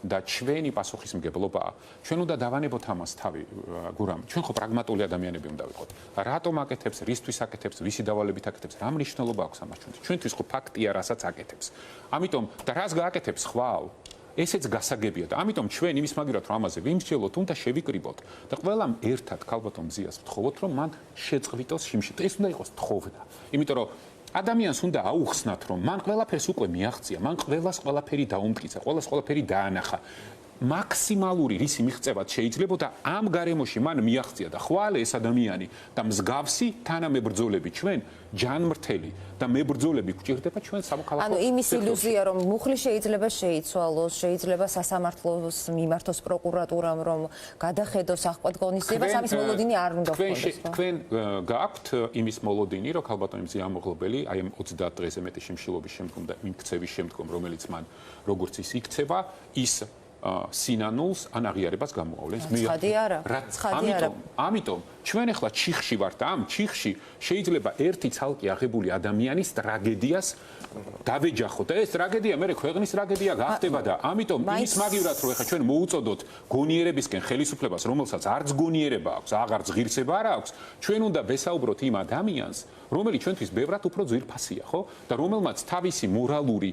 და ჩვენი პასუხისმგებლობაა. ჩვენ უნდა დავანებოთ ამას თავი, გურამ. ჩვენ ხო პრაგმატული ადამიანები უნდა ვიყოთ. რატომ აკეთებს, რისთვის აკეთებს, ვისი დავალებით აკეთებს, რა მნიშვნელობა აქვს ამას ჩვენთვის? ჩვენთვის ხო ფაქტია, რასაც აკეთებს. ამიტომ და რას გააკეთებს ხვალ? ესეც გასაგებია და ამიტომ ჩვენ იმის მაგივრად რომ ამაზე ვიმსჯელოთ, უნდა შევიკრიბოთ და ყველამ ერთად ქალბატონ ზიას ვთხოვოთ, რომ მან შეწყვიტოს შიმშილი. ეს უნდა იყოს თხოვნა. იმიტომ რომ ადამიანს უნდა აუხსნათ, რომ მან ყველაფერს უკვე მიაღწია, მან ყველაფერი დაუმტკიცა, ყველაფერი დაანახა. მაქსიმალური რისი მიღწევაც შეიძლება და ამ გარემოში მან მიაღწია და ხვალე ეს ადამიანი და მსგავსი თანამებრძოლები ჩვენ ჯანმრთელი და მებრძოლები გვჭირდება ჩვენ სამოქალაქო. ანუ იმის ილუზია, რომ მუხლი შეიძლება შეიცვალოს, შეიძლება სასამართლოს მიმართოს პროკურატურამ, რომ გადახედოს აღკვეთ ღონისძიებას, ამის მოლოდინი არ უნდა გქონდეს. თქვენ გააქვთ იმის მოლოდინი, რომ ქალბატონი ზია ამაღლობელი აი ამ 30 დღეზე მეტი შიმშილობის შემდგომ და მიმქცევის შემდგომ, რომელიც მან როგორც ის იქცება, ის სინანულს ან აღიარებას გამოავლენს. ამიტომ ჩვენ ახლა ჩიხში ვართ და ამ ჩიხში შეიძლება ერთი ცალკე აღებული ადამიანის ტრაგედიას დავეჯახოთ და ეს ტრაგედია მე ქვეყნის ტრაგედია გახდება და ამიტომ ის მაგივრად რომ ახლა ჩვენ მოუწოდოთ გონიერებისკენ ხელისუფლებას, რომელსაც არც გონიერება აქვს, აღარც ღირსება არ აქვს, ჩვენ უნდა ვესაუბროთ იმ ადამიანს, რომელიც ჩვენთვის ბევრად უფრო ძვირფასია, ხო? და რომელმაც თავისი მორალური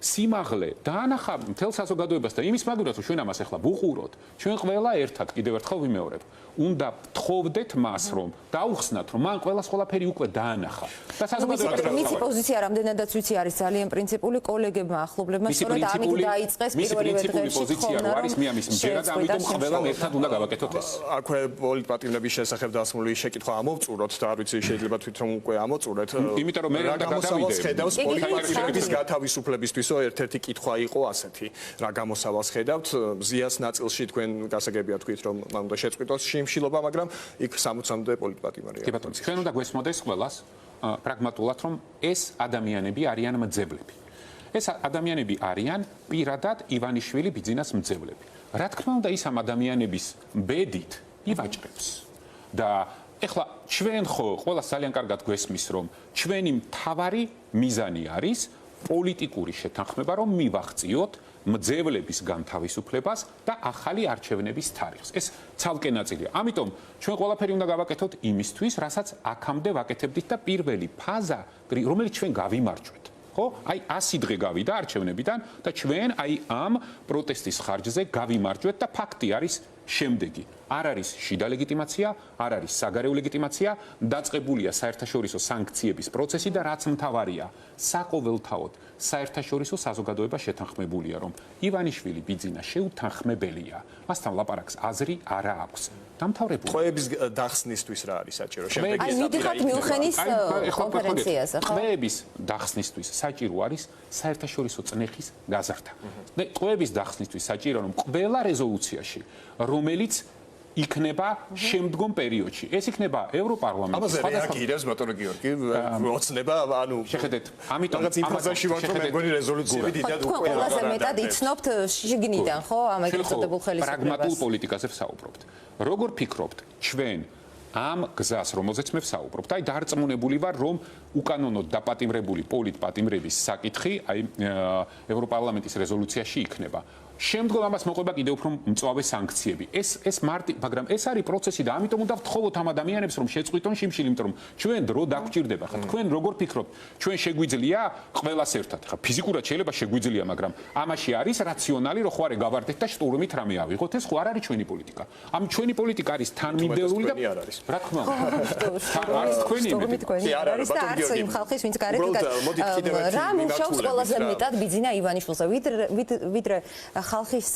სიმაღლე დაანახა მთელ საზოგადოებას და იმის მაგურად რომ ჩვენ ამას ახლა ვუყუროთ, ჩვენ ყველა ერთად კიდევ ერთხელ ვიმეორებ, უნდა თხოვდეთ მას რომ დაუხსნათ რომ მან ყველაფერი უკვე დაანახა და საზოგადოებას მისი პოზიცია რამდენადაც ვიცი არის ძალიან პრინციპული კოლეგებმა ახლობლებმა სწორედ ამით დაიწყეს პირველივე დღეებში პოზიცია რო არის მე ამის მჯერა და ამიტომ ყველამ ერთად უნდა გავაკეთოთ ეს. აქვე პოლიტპატიმრების შესახებ დასმული შეკითხვა ამოვწუროთ და არ ვიცი შეიძლება თვითონ უკვე ამოწურეთ. იმიტომ რომ მე რა გადავიდე ხედავს პოლიტპატიმრების გათავისუფლებისთვისო ერთ-ერთი კითხვა იყო ასეთი. რა გამოსავალს ხედავთ? ზიას ნაწილში თქვენ გასაგებია თქვით რომ მან უნდა შეწყვიტოს შიმშილობა, მაგრამ იქ 60-მდე პოლიტპატიმარია. კი ბატონო, ჩვენ უნდა გვესმოდეს ყველას პრაგმატულად რომ ეს ადამიანები არიან მძებლები. ეს ადამიანები არიან პირადად ივანიშვილი ბიძინას მძებლები. რა თქმა უნდა ის ამ ადამიანების ბედით ივაჭრებს. და ეხლა ჩვენ ხო ყველას ძალიან კარგად გვესმის რომ ჩვენი მთავარი მიზანი არის პოლიტიკური შეთანხმება რომ მივაღწიოთ მძევლების განთავისუფლებას და ახალი არჩევნების თარიღს. ეს ცალკე ნაწილია. ამიტომ ჩვენ ყველაფერი უნდა გავაკეთოთ იმისთვის, რასაც აქამდე ვაკეთებდით და პირველი ფაზა, რომელიც ჩვენ გავიმარჯვეთ. ხო? აი 100 დღე გავიდა არჩევნებიდან და ჩვენ აი ამ პროტესტის ხარჯზე გავიმარჯვეთ და ფაქტი არის შემდეგი. არ არის შიდა ლეგიტიმაცია, არ არის საგარეო ლეგიტიმაცია, დაწყებულია საერთაშორისო სანქციების პროცესი და რაც მთავარია, საყოველთაოდ საერთაშორისო საზოგადოება შეთანხმებულია, რომ ივანიშვილი ბიძინა შეუთანხმებელია. მასთან ლაპარაკს აზრი არა აქვს. დამთავრებული. ტყვეების დახსნისთვის რა არის საჭირო? აი მიდიხართ მიუნხენის კონფერენციაზე, ხო? ტყვეების დახსნისთვის საჭირო არის საერთაშორისო წნეხის გაზრდა. და ტყვეების დახსნისთვის საჭირო რომ ყველა რეზოლუციაში, რომელიც იქნება შემდგომ პერიოდში. ეს იქნება ევროპარლამენტის ამაზე რეაგირებს ბატონო გიორგი, ოცნება, ანუ შეხედეთ, ამიტომ რაღაც იმ ფაზაში ვართ რომ მეგონი რეზოლუციები დიდად უკვე ყველაზე მეტად იცნობთ შიგნიდან, ხო, ამ ეგრეთ წოდებულ ხელისუფლებას. პრაგმატულ პოლიტიკაზე ვსაუბრობთ. როგორ ფიქრობთ, ჩვენ ამ გზას, რომელზეც მე ვსაუბრობ, აი დარწმუნებული ვარ, რომ უკანონოდ დაპატიმრებული პოლიტპატიმრების საკითხი, აი ევროპარლამენტის რეზოლუციაში იქნება. შემდგომ ამას მოყვება კიდევ უფრო მწვავე სანქციები. ეს მაგრამ ეს არის პროცესი და ამიტომ უნდა ვთხოვოთ ამ ადამიანებს რომ შეწყვიტონ შიმშილი, იმიტომ რომ ჩვენ დრო დაგვჭირდება. ხა თქვენ როგორ ფიქრობთ, ჩვენ შეგვიძლია ყველას ერთად? ხა ფიზიკურად შეიძლება შეგვიძლია, მაგრამ ამაში არის რაციონალი, რომ ხوارე გავარდეთ და შტურმით რამე ავიღოთ. ეს ხო არ არის ჩვენი პოლიტიკა. ამ ჩვენი პოლიტიკა არის თანმიმდევრული და რა თქმა უნდა. არის თქვენი არის და არც იმ ხალხის, ვინც გარეთ რა მუშაობს ყველაზე მეტად ბიძინა ივანიშვილზე, ვიდრე ხალხის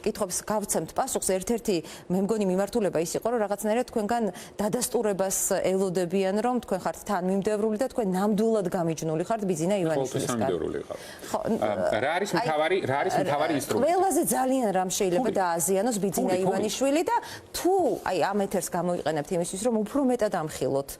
კითხვებს გავცემთ პასუხს, ერთ-ერთი მე მგონი მიმართულება ის იყო, რომ რაღაცნაირად თქვენგან დადასტურებას ელოდებიან, რომ თქვენ ხართ თანმიმდევრული და თქვენ ნამდვილად გამიჯნული ხართ ბიძინა ივანიშვილისგან. რა არის მთავარი ინსტრუმენტი? ყველაზე ძალიან რამ შეიძლება დააზიანოს ბიძინა ივანიშვილი და თუ აი ამ ეთერს გამოიყენებთ იმისთვის, რომ უფრო მეტად ამხილოთ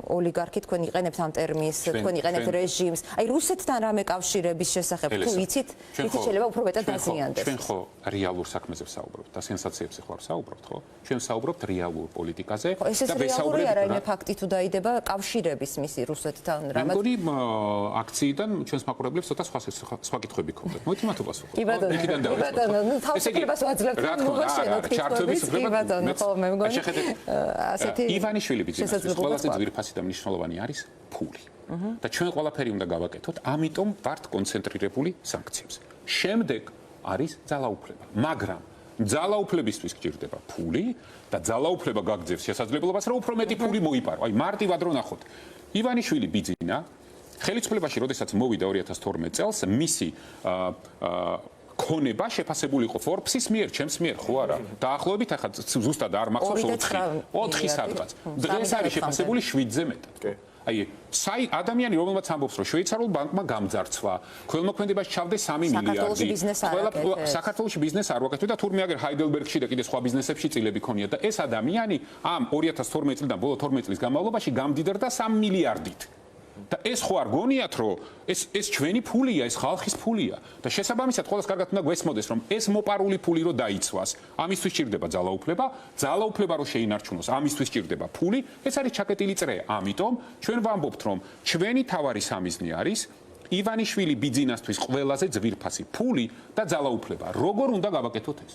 ოლიგარქი, თქვენ იყენებთ ამ ტერმინს, თქვენ იყენებთ რეჟიმს, აი რუსეთთან რამე კავშირების შესახებ თუ იცით შეიძლება უფრო მეტად ჩვენ ხო რეალურ საქმეზე ვსაუბრობთ და სენსაციებზე ხო არ ვსაუბრობთ, ხო? ჩვენ ვსაუბრობთ რეალურ პოლიტიკაზე და ვესაუბრებთ რა რაიმე ფაქტი თუ დაიდება კავშირების მისი რუსეთთან რამე. მე მგონი აქციიდან ჩვენს მაყურებლებს ცოტა სხვა კითხვები ქონდათ. მოიცა მათ უპასუხოთ. კი ბატონო. კი ბატონო, ნუ თავისუფლებას ვაძლევთ მოგაშენოთ კითხვების. კი ბატონო, ხო მე მგონი ასეთი ივანიშვილი ბიძინასთვის ყველაზე ძვირფასი და მნიშვნელოვანი არის ფული. და ჩვენ ყველაფერი უნდა გავაკეთოთ, ამიტომ ვართ კონცენტრირებული სანქციებზე. შემდეგ არის ძალაუფლება, მაგრამ ძალაუფლებისთვის გჭირდება ფული და ძალაუფლება გაგძევს შესაძლებლობას, რომ უფრო მეტი ფული მოიპარო. აი მარტივად რო ნახოთ. ივანიშვილი ბიძინა ხელისუფლებაში, როდესაც მოვიდა 2012 წელს, მისი ქონება შეფასებული იყო Forbes-ის მიერ, ჩემს მიერ, ხო არა? დაახლოებით ახლა ზუსტად არ მახსოვს 4 სადღაც. დღეს არის შეფასებული 7-ზე მეტად. აი, ადამიანი რომელმაც ამბობს, რომ შვეიცარიულ ბანკმა გამძარცვა, ქველმოქმედებას ჩავდეს 3 მილიარდი. საქართველოში ბიზნეს არ ვაკეთებ და თურმე აგერ ჰაიდელბერგში და კიდე სხვა ბიზნესებში წილები ქონია და ეს ადამიანი ამ 2012 წლიდან ბოლო 12 წლის განმავლობაში გამდიდრდა 3 მილიარდით. და ეს ხო არ გონიათ, რომ ეს ჩვენი ფულია, ეს ხალხის ფულია და შესაბამისად ყველას კარგად უნდა გვესმოდეს, რომ ეს მოპარული ფული რო დაიცვას, ამისთვის ჭირდება ძალაუფლება რო შეინარჩუნოს, ამისთვის ჭირდება ფული, ეს არის ჩაკეტილი წრე. ამიტომ ჩვენ ვამბობთ, რომ ჩვენი თავარი სამიზნე არის ივანიშვილი ბიძინასთვის ყველაზე ძვირფასი ფული და ძალაუფლება. როგორ უნდა გავაკეთოთ ეს?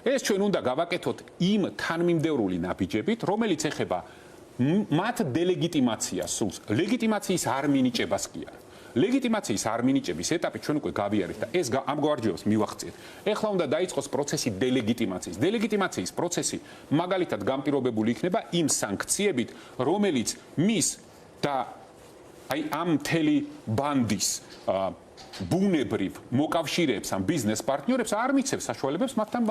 ეს ჩვენ უნდა გავაკეთოთ იმ თანმიმდევრული ნაბიჯებით, რომელიც ეხება მათ დელეგიტიმაციას სულს, ლეგიტიმაციის არ მინიჭებას კი არა. ლეგიტიმაციის არ მინიჭების ეტაპი ჩვენ უკვე გავიარეთ და ეს ამ გვარჯიოს მივახციეთ. ეხლა უნდა დაიწყოს პროცესი დელეგიტიმაციის. დელეგიტიმაციის პროცესი მაგალითად გამპირობებული იქნება იმ სანქციებით, რომელიც მის და აი ამ მთელი ბანდის ბუნებრივ მოკავშირეებს ან ბიზნეს პარტნიორებს არ მიცემს საშუალებებს მათთან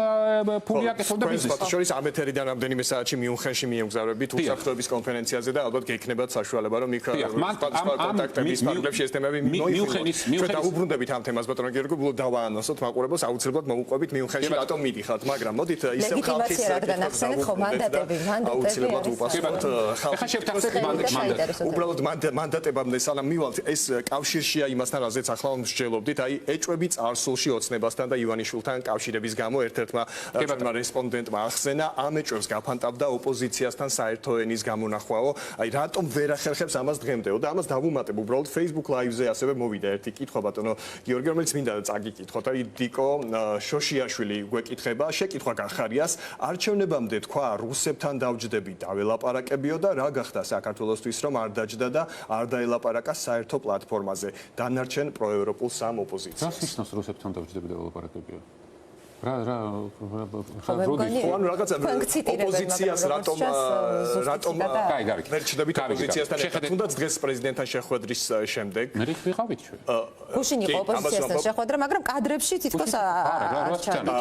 ფული აკეთონ და ბიზნესს. შორის ამ ეთერიდან რამდენიმე საათში მიუნხენში მიემგზავრებით უსაფრთხოების კონფერენციაზე და ალბათ გექნებათ საშუალება რომ იქ კონტაქტების ფარგლებში ეს თემები მოიხილოთ. ჩვენ დაუბრუნდებით ამ თემას ბატონო გიორგი, ბოლო დავაანონსოთ მაყურებელს აუცილებლად მოუყვებით მიუნხენში რატომ მიდიხართ, მაგრამ მოდით ისევ ხალხის აუცილებლად უპასუხოთ ხალხის უბრალოდ მანდატებამდე სანამ მივალთ ეს კავშირშია იმასთან რაზეც ახლა მსჯელობდით, აი ეჭვები წარსულში ოცნებასთან და ივანიშვილთან კავშირების გამო ერთ-ერთმა რესპონდენტმა ახსენა, ამ ეჭვებს გაფანტავდა ოპოზიციასთან საერთო ენის გამონახვაო, აი რატომ ვერ ახერხებს ამას დღემდეო და ამას დავუმატებ უბრალოდ Facebook Live-ზე ასევე მოვიდა ერთი კითხვა ბატონო გიორგი, რომელიც მინდა წაგიკითხოთ, აი დიკო შოშიაშვილი გვეკითხება, შეკითხვა გახარიას, არჩევნებამდე თქვა რუსებთან დავჯდები დაველაპარაკებიო და რა გახდა საქართველოსთვის რომ არ დაჯდა და არ დაელაპარაკა საერთო პლატფორმაზე დანარჩენ პროევროპულ სამ ოპოზიციას. რას ნიშნავს რუსებთან დავჯდები და ველაპარაკებიო? რა რაღაცა ოპოზიციას რატომ ვერ ჩდებით ოპოზიციასთან ერთად თუნდაც დღეს პრეზიდენტთან შეხვედრის შემდეგ მე ვიყავით ჩვენ გუშინ იყო ოპოზიციასთან შეხვედრა მაგრამ კადრებში თითქოს არ ჩანდა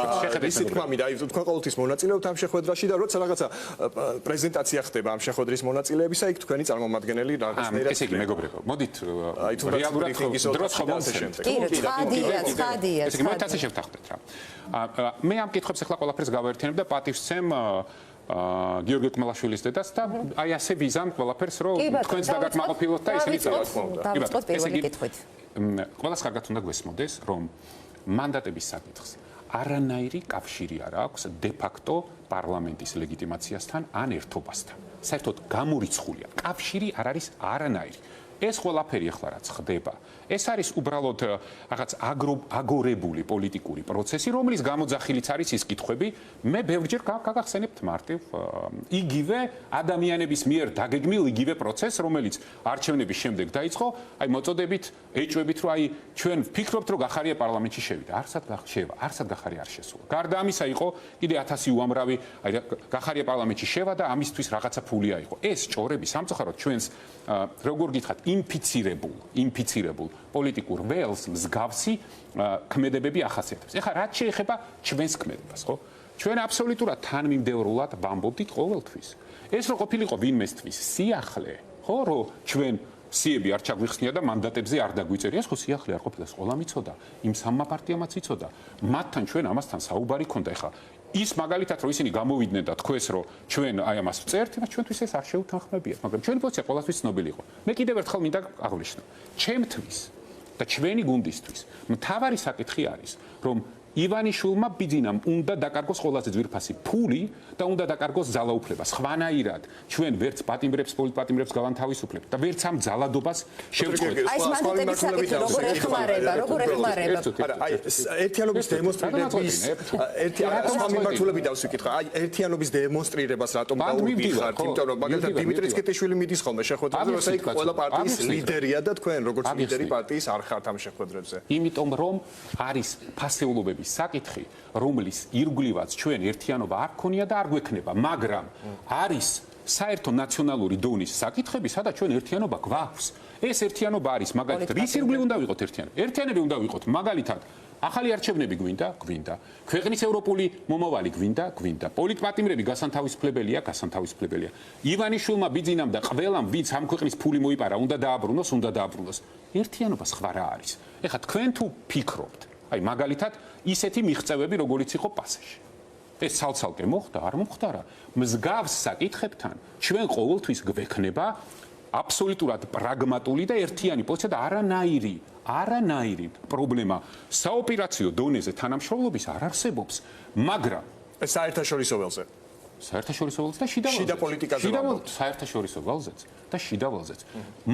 ისეთი თქმა მინდა აი თქვენ ყოველთვის მონაწილეობთ ამ შეხვედრაში და როცა რაღაცა პრეზენტაცია ხდება ამ შეხვედრის მონაწილეებისა იქ თქვენი წარმომადგენელი რაღაცნაირად ესე იგი მეგობრებო მოდით აი თუნდაც დროს ხომონცემთ ცხადია ესე იგი მე თასე შევთანხმდეთ რა მე ამ კითხვებს ახლა ყველაფერს გავაერთიანებ და პატივსცემ გიორგი კმელაშვილის დედას და აი ასე ვიზამ ყველაფერს რომ თქვენს დაგაკმაყოფილოთ და ისინი დავიწყოთ პირველი კითხვით. ყველას კარგად უნდა გვესმოდეს რომ მანდატების საკითხს არანაირი კავშირი არ აქვს დე-ფაქტო პარლამენტის ლეგიტიმაციასთან ან ერთობასთან. საერთოდ გამორიცხულია. კავშირი არ არის არანაირი. ეს ყველაფერი ახლა რაც ხდება, ეს არის უბრალოდ რაღაც აგორებული პოლიტიკური პროცესი, რომლის გამოძახილიც არის ის კითხვები, მე ბევრჯერ გაგახსენებთ მარტივ იგივე ადამიანების მიერ დაგეგმილ იგივე პროცესს, რომელიც არჩევნების შემდეგ დაიწყო, აი მოწოდებით, ეჭვებით, რომ აი ჩვენ ვფიქრობთ, რომ გახარია პარლამენტში შევიდა. არსად გახარია არ შესულა. გარდა ამისა იყო კიდე 1000 უამრავი, აი გახარია პარლამენტში შევა და ამისთვის რაღაცა ფული აიღო. ეს ჭორები სამწუხაროდ ჩვენს როგორ გითხათ ინფიცირებულ პოლიტიკურ ველს მსგავსი ქმედებები ახასიათებს. ეხლა რაც შეეხება ჩვენს ქმედებას, ხო? ჩვენ აბსოლუტურად თანმიმდევრულად ვამბობდით ყოველთვის. ეს რო ყოფილიყო ვინმესთვის სიახლე, ხო, რომ ჩვენ სიები არ ჩაგვიხსნია და მანდატებზე არ დაგვიწერია, ეს ხო სიახლე არ ყოფილა, ყველა მიცოდა, იმ სამმა პარტიამაც იცოდა. მათთან ჩვენ ამასთან საუბარი ქონდა, ეხლა ის მაგალითად რომ ისინი გამოვიდნენ და თქვეს რომ ჩვენ აი ამას ვწერთ, და ჩვენთვის ეს არ შეუთანხმებიათ, მაგრამ ჩვენი პოზიცია ყველასთვის ცნობილი იყო. მე კიდევ ერთხელ მინდა აღვნიშნო, ჩემთვის და ჩვენი გუნდისთვის მთავარი საკითხი არის, რომ ივანიშვილმა ბიძინამ უნდა დაკარგოს ყველაზე ძვირფასი ფული და უნდა დაკარგოს ძალაუფლება. სხვანაირად ჩვენ ვერც პატიმრებს, პოლიტპატიმრებს გავანთავისუფლებთ და ვერც ამ ძალადობას შევწყვეტ. აი ეს მანდატების საკითხი როგორ ეხმარება? არა, აი ერთიანობის დემონსტრირების სხვა მიმართულებით დავსვიკითხა. აი ერთიანობის დემონსტრირებას რატომ დაუვიხართ? იმიტომ რომ მაგალითად დიმიტრი ცკეტიშვილი მიდის ხოლმე შეხვედრებზე, როცა იქ ყველა პარტიის ლიდერია და თქვენ როგორც ლიდერი პარტიის არ ხართ ამ შეხვედრებზე. იმიტომ რომ არის ფასეულობები საკითხი, რომლის ირგვლივაც ჩვენ ერთიანობა არ გქონია და არ გვექნება, მაგრამ არის საერთო ნაციონალური დონის საკითხები, სადაც ჩვენ ერთიანობა გვაქვს. ეს ერთიანობა არის მაგალითად, რის ირგვლივ უნდა ვიყოთ ერთიანები? ერთიანები უნდა ვიყოთ მაგალითად ახალი არჩევნები გვინდა? გვინდა. ქვეყნის ევროპული მომავალი გვინდა? გვინდა. პოლიტპატიმრები გასანთავისუფლებელია? გასანთავისუფლებელია. ივანიშვილმა ბიძინამ და ყველამ ვინც ამ ქვეყნის ფული მოიპარა, უნდა დააბრუნოს, უნდა დააბრუნოს. ერთიანობა სხვა რა არის? ეხლა თქვენ თუ ფიქრობთ, აი მაგალითად ისეთი მიღწევები როგორიც იყო პასეში. ეს ცალ-ცალკე მოხდა, არ მოხდა რა. მსგავს საკითხებთან ჩვენ ყოველთვის გვექნება აბსოლუტურად პრაგმატული და ერთიანი პოზიცია და არანაირი პრობლემა საოპერაციო დონეზე თანამშრომლობის არ არსებობს, მაგრამ საერთაშორისო ველზე საერთაშორისო ვალზეც და შიდა ვალზეც. შიდა პოლიტიკაზე ვამბობთ. საერთაშორისო ვალზეც და შიდა ვალზეც.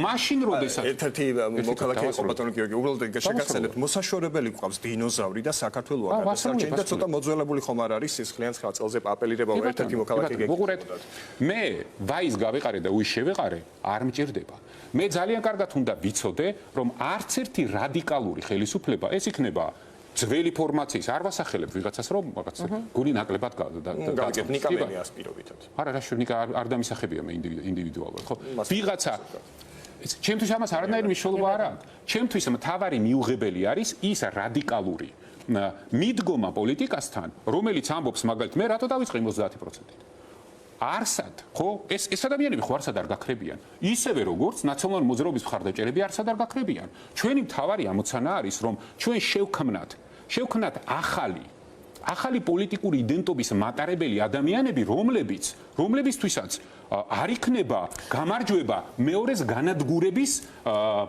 მაშინ როდესაც ერთ-ერთი მოქალაქე იყო ბატონო გიორგი, უბრალოდ შეგახსენებთ, მოსაშორებელი გვყავს დინოზავრი და საქართველო არ გადასარჩენი და ცოტა მოძველებული ხომ არ არის სისხლიან 9 წელზე აპელირება ერთ-ერთი მოქალაქე გეკითხა. უყურეთ, მე ვაის გავეყარე და უის შევეყარე, არ მჭირდება. მე ძალიან კარგად უნდა ვიცოდე, რომ არც ერთი რადიკალური ხელისუფლება ეს იქნება ძველი ფორმაციის არ ვასახელებ ვიღაცას რომ რაღაც გული ნაკლებად გავიგეთ ნიკამენიას პირობითად. არა რა შურნიკა არ დამისახებია მე ინდივიდუალურად ხო ვიღაცა ჩემთვის ამას არანაირი მნიშვნელობა არ აქვს. ჩემთვის მთავარი მიუღებელი არის ის რადიკალური მიდგომა პოლიტიკასთან, რომელიც ამბობს მაგალითად მე რატო დავიწყე 50%-ით. არსად, ხო? ეს ადამიანები ხო არსად არ გაქრებიან. ისევე როგორც ნაციონალური მოძრაობის მხარდაჭერები არსად არ გაქრებიან. ჩვენი მთავარი ამოცანა არის, რომ ჩვენ შევქმნათ ახალი პოლიტიკური იდენტობის მატარებელი ადამიანები, რომლებისთვისაც არ იქნება გამარჯვება მეორეს განადგურების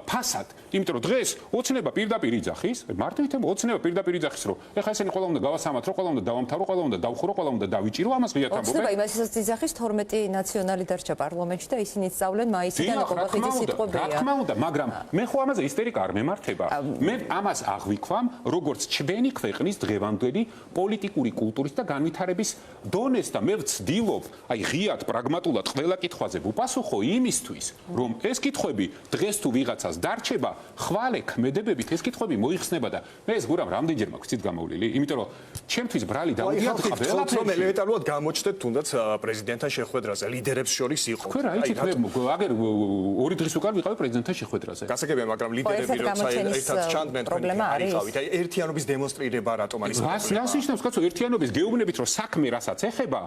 ფასად. იმიტომ რომ დღეს ოცნება პირდაპირ იძახის, მარტივით ოცნება პირდაპირ იძახის, რომ ეხლა ესენი ყველა უნდა გავასამართრო, ყველა უნდა დავამთავრო, ყველა უნდა დავხურო, ყველა უნდა დავიჭირო, ამას ღიად ამბობენ. ოცნება იმასაც იძახის 12 ნაციონალი დარჩა პარლამენტში და ისინი სწავლენ მაისიდან ყოველდღიური სიტყვებია. რა თქმა უნდა, მაგრამ მე ხო ამაზე ისტერიკა არ მემართება. მე ამას აღვიქვამ, როგორც ჩვენი ქვეყნის დღევანდელი პოლიტიკური კულტურის და განვითარების დონეს და მე ვცდილობ, აი ღიად პრაგმატულად ყველა კითხვაზე ვუპასუხო იმისთვის, რომ ეს კითხვები დღეს თუ ვიღაცას დარჩება, ხვალე ქმედებებით ეს კითხვები მოიხსნება და მე ეს გურამ რამდენჯერ მაქვს ცით გამოვლილი, იმიტომ რომ ჩემთვის ბრალი დაუდია ყველაფერში. რომ ელემენტარულად გამოჩნდეთ თუნდაც პრეზიდენტთან შეხვედრაზე, ლიდერებს შორის იყო. ხო რა, იცით მე აგერ 2 დღის უკან ვიყავი პრეზიდენტთან შეხვედრაზე. გასაგებია, მაგრამ ლიდერები როცა ერთად ჩანდნენ პრობლემა არის. აი ერთიანობის დემონსტრირება რატომ არის? მას ნიშნავს კაცო ერთიანობის გეუბნებით რომ საქმე რასაც ეხება,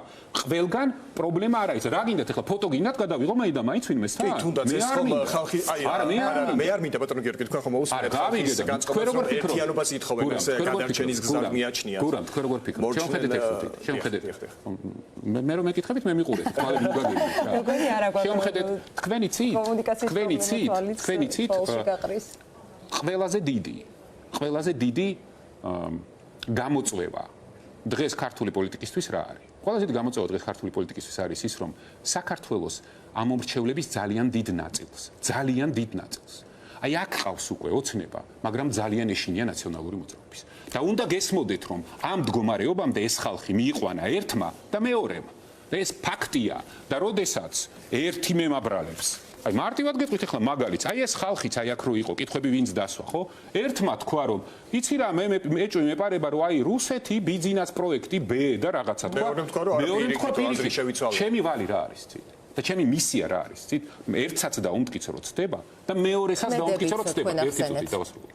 ყველგან პრობლემა არ არის. რა გინდათ ეხლა ფოტო გინდათ გადავიღო მე და მაინც ვინმესთან? თუნდაც ეს ხომ ხალხი მე არ მინდა ბატონო გიორგი თქვენ ხომ მოусმენთ ხალხის განწყობას ერთიანობას ითხოვენ ეს გადარჩენის გზად მიაჩნიათ. გურამ თქვენ როგორ ფიქრობთ? შევხედეთ მე რომ მეკითხებით მე მიყურეთ თვალები მოგაგები. როგორი არა გვაქვს. შევხედეთ თქვენი ცით ყველაზე დიდი გამოწვევა დღეს ქართული პოლიტიკისთვის რა არის? ყველაზე დიდი გამოწვევა დღეს ქართული პოლიტიკისთვის არის ის, რომ საქართველოს ამომრჩევლების ძალიან დიდ ნაწილს. აი აქ ყავს უკვე ოცნება, მაგრამ ძალიან ეშინია ნაციონალური მოძრაობის. და უნდა გესმოდეთ, რომ ამ მდგომარეობამდე ეს ხალხი მიიყვანა ერთმა და მეორემ. და ეს ფაქტია და როდესაც ერთი მემაბრალებს აი მარტივად გეტყვით ახლა მაგალითს, აი ეს ხალხიც აი აქ რო იყო, კითხვები ვინც დასვა, ხო? ერთმა თქვა რომ იცი რა მე ეჭვი მეპარება რომ აი რუსეთი ბიზნეს პროექტი B და რაღაცა თქვა. მეორე თქვა პირიქით, ჩემი ვალი რა არის ცით? და ჩემი მისია რა არის ცით? ერთსაც დაუმტკიცო რომ ცდება და მეორესაც დაუმტკიცო რომ ცდება. ერთი წუთი დავასრულო.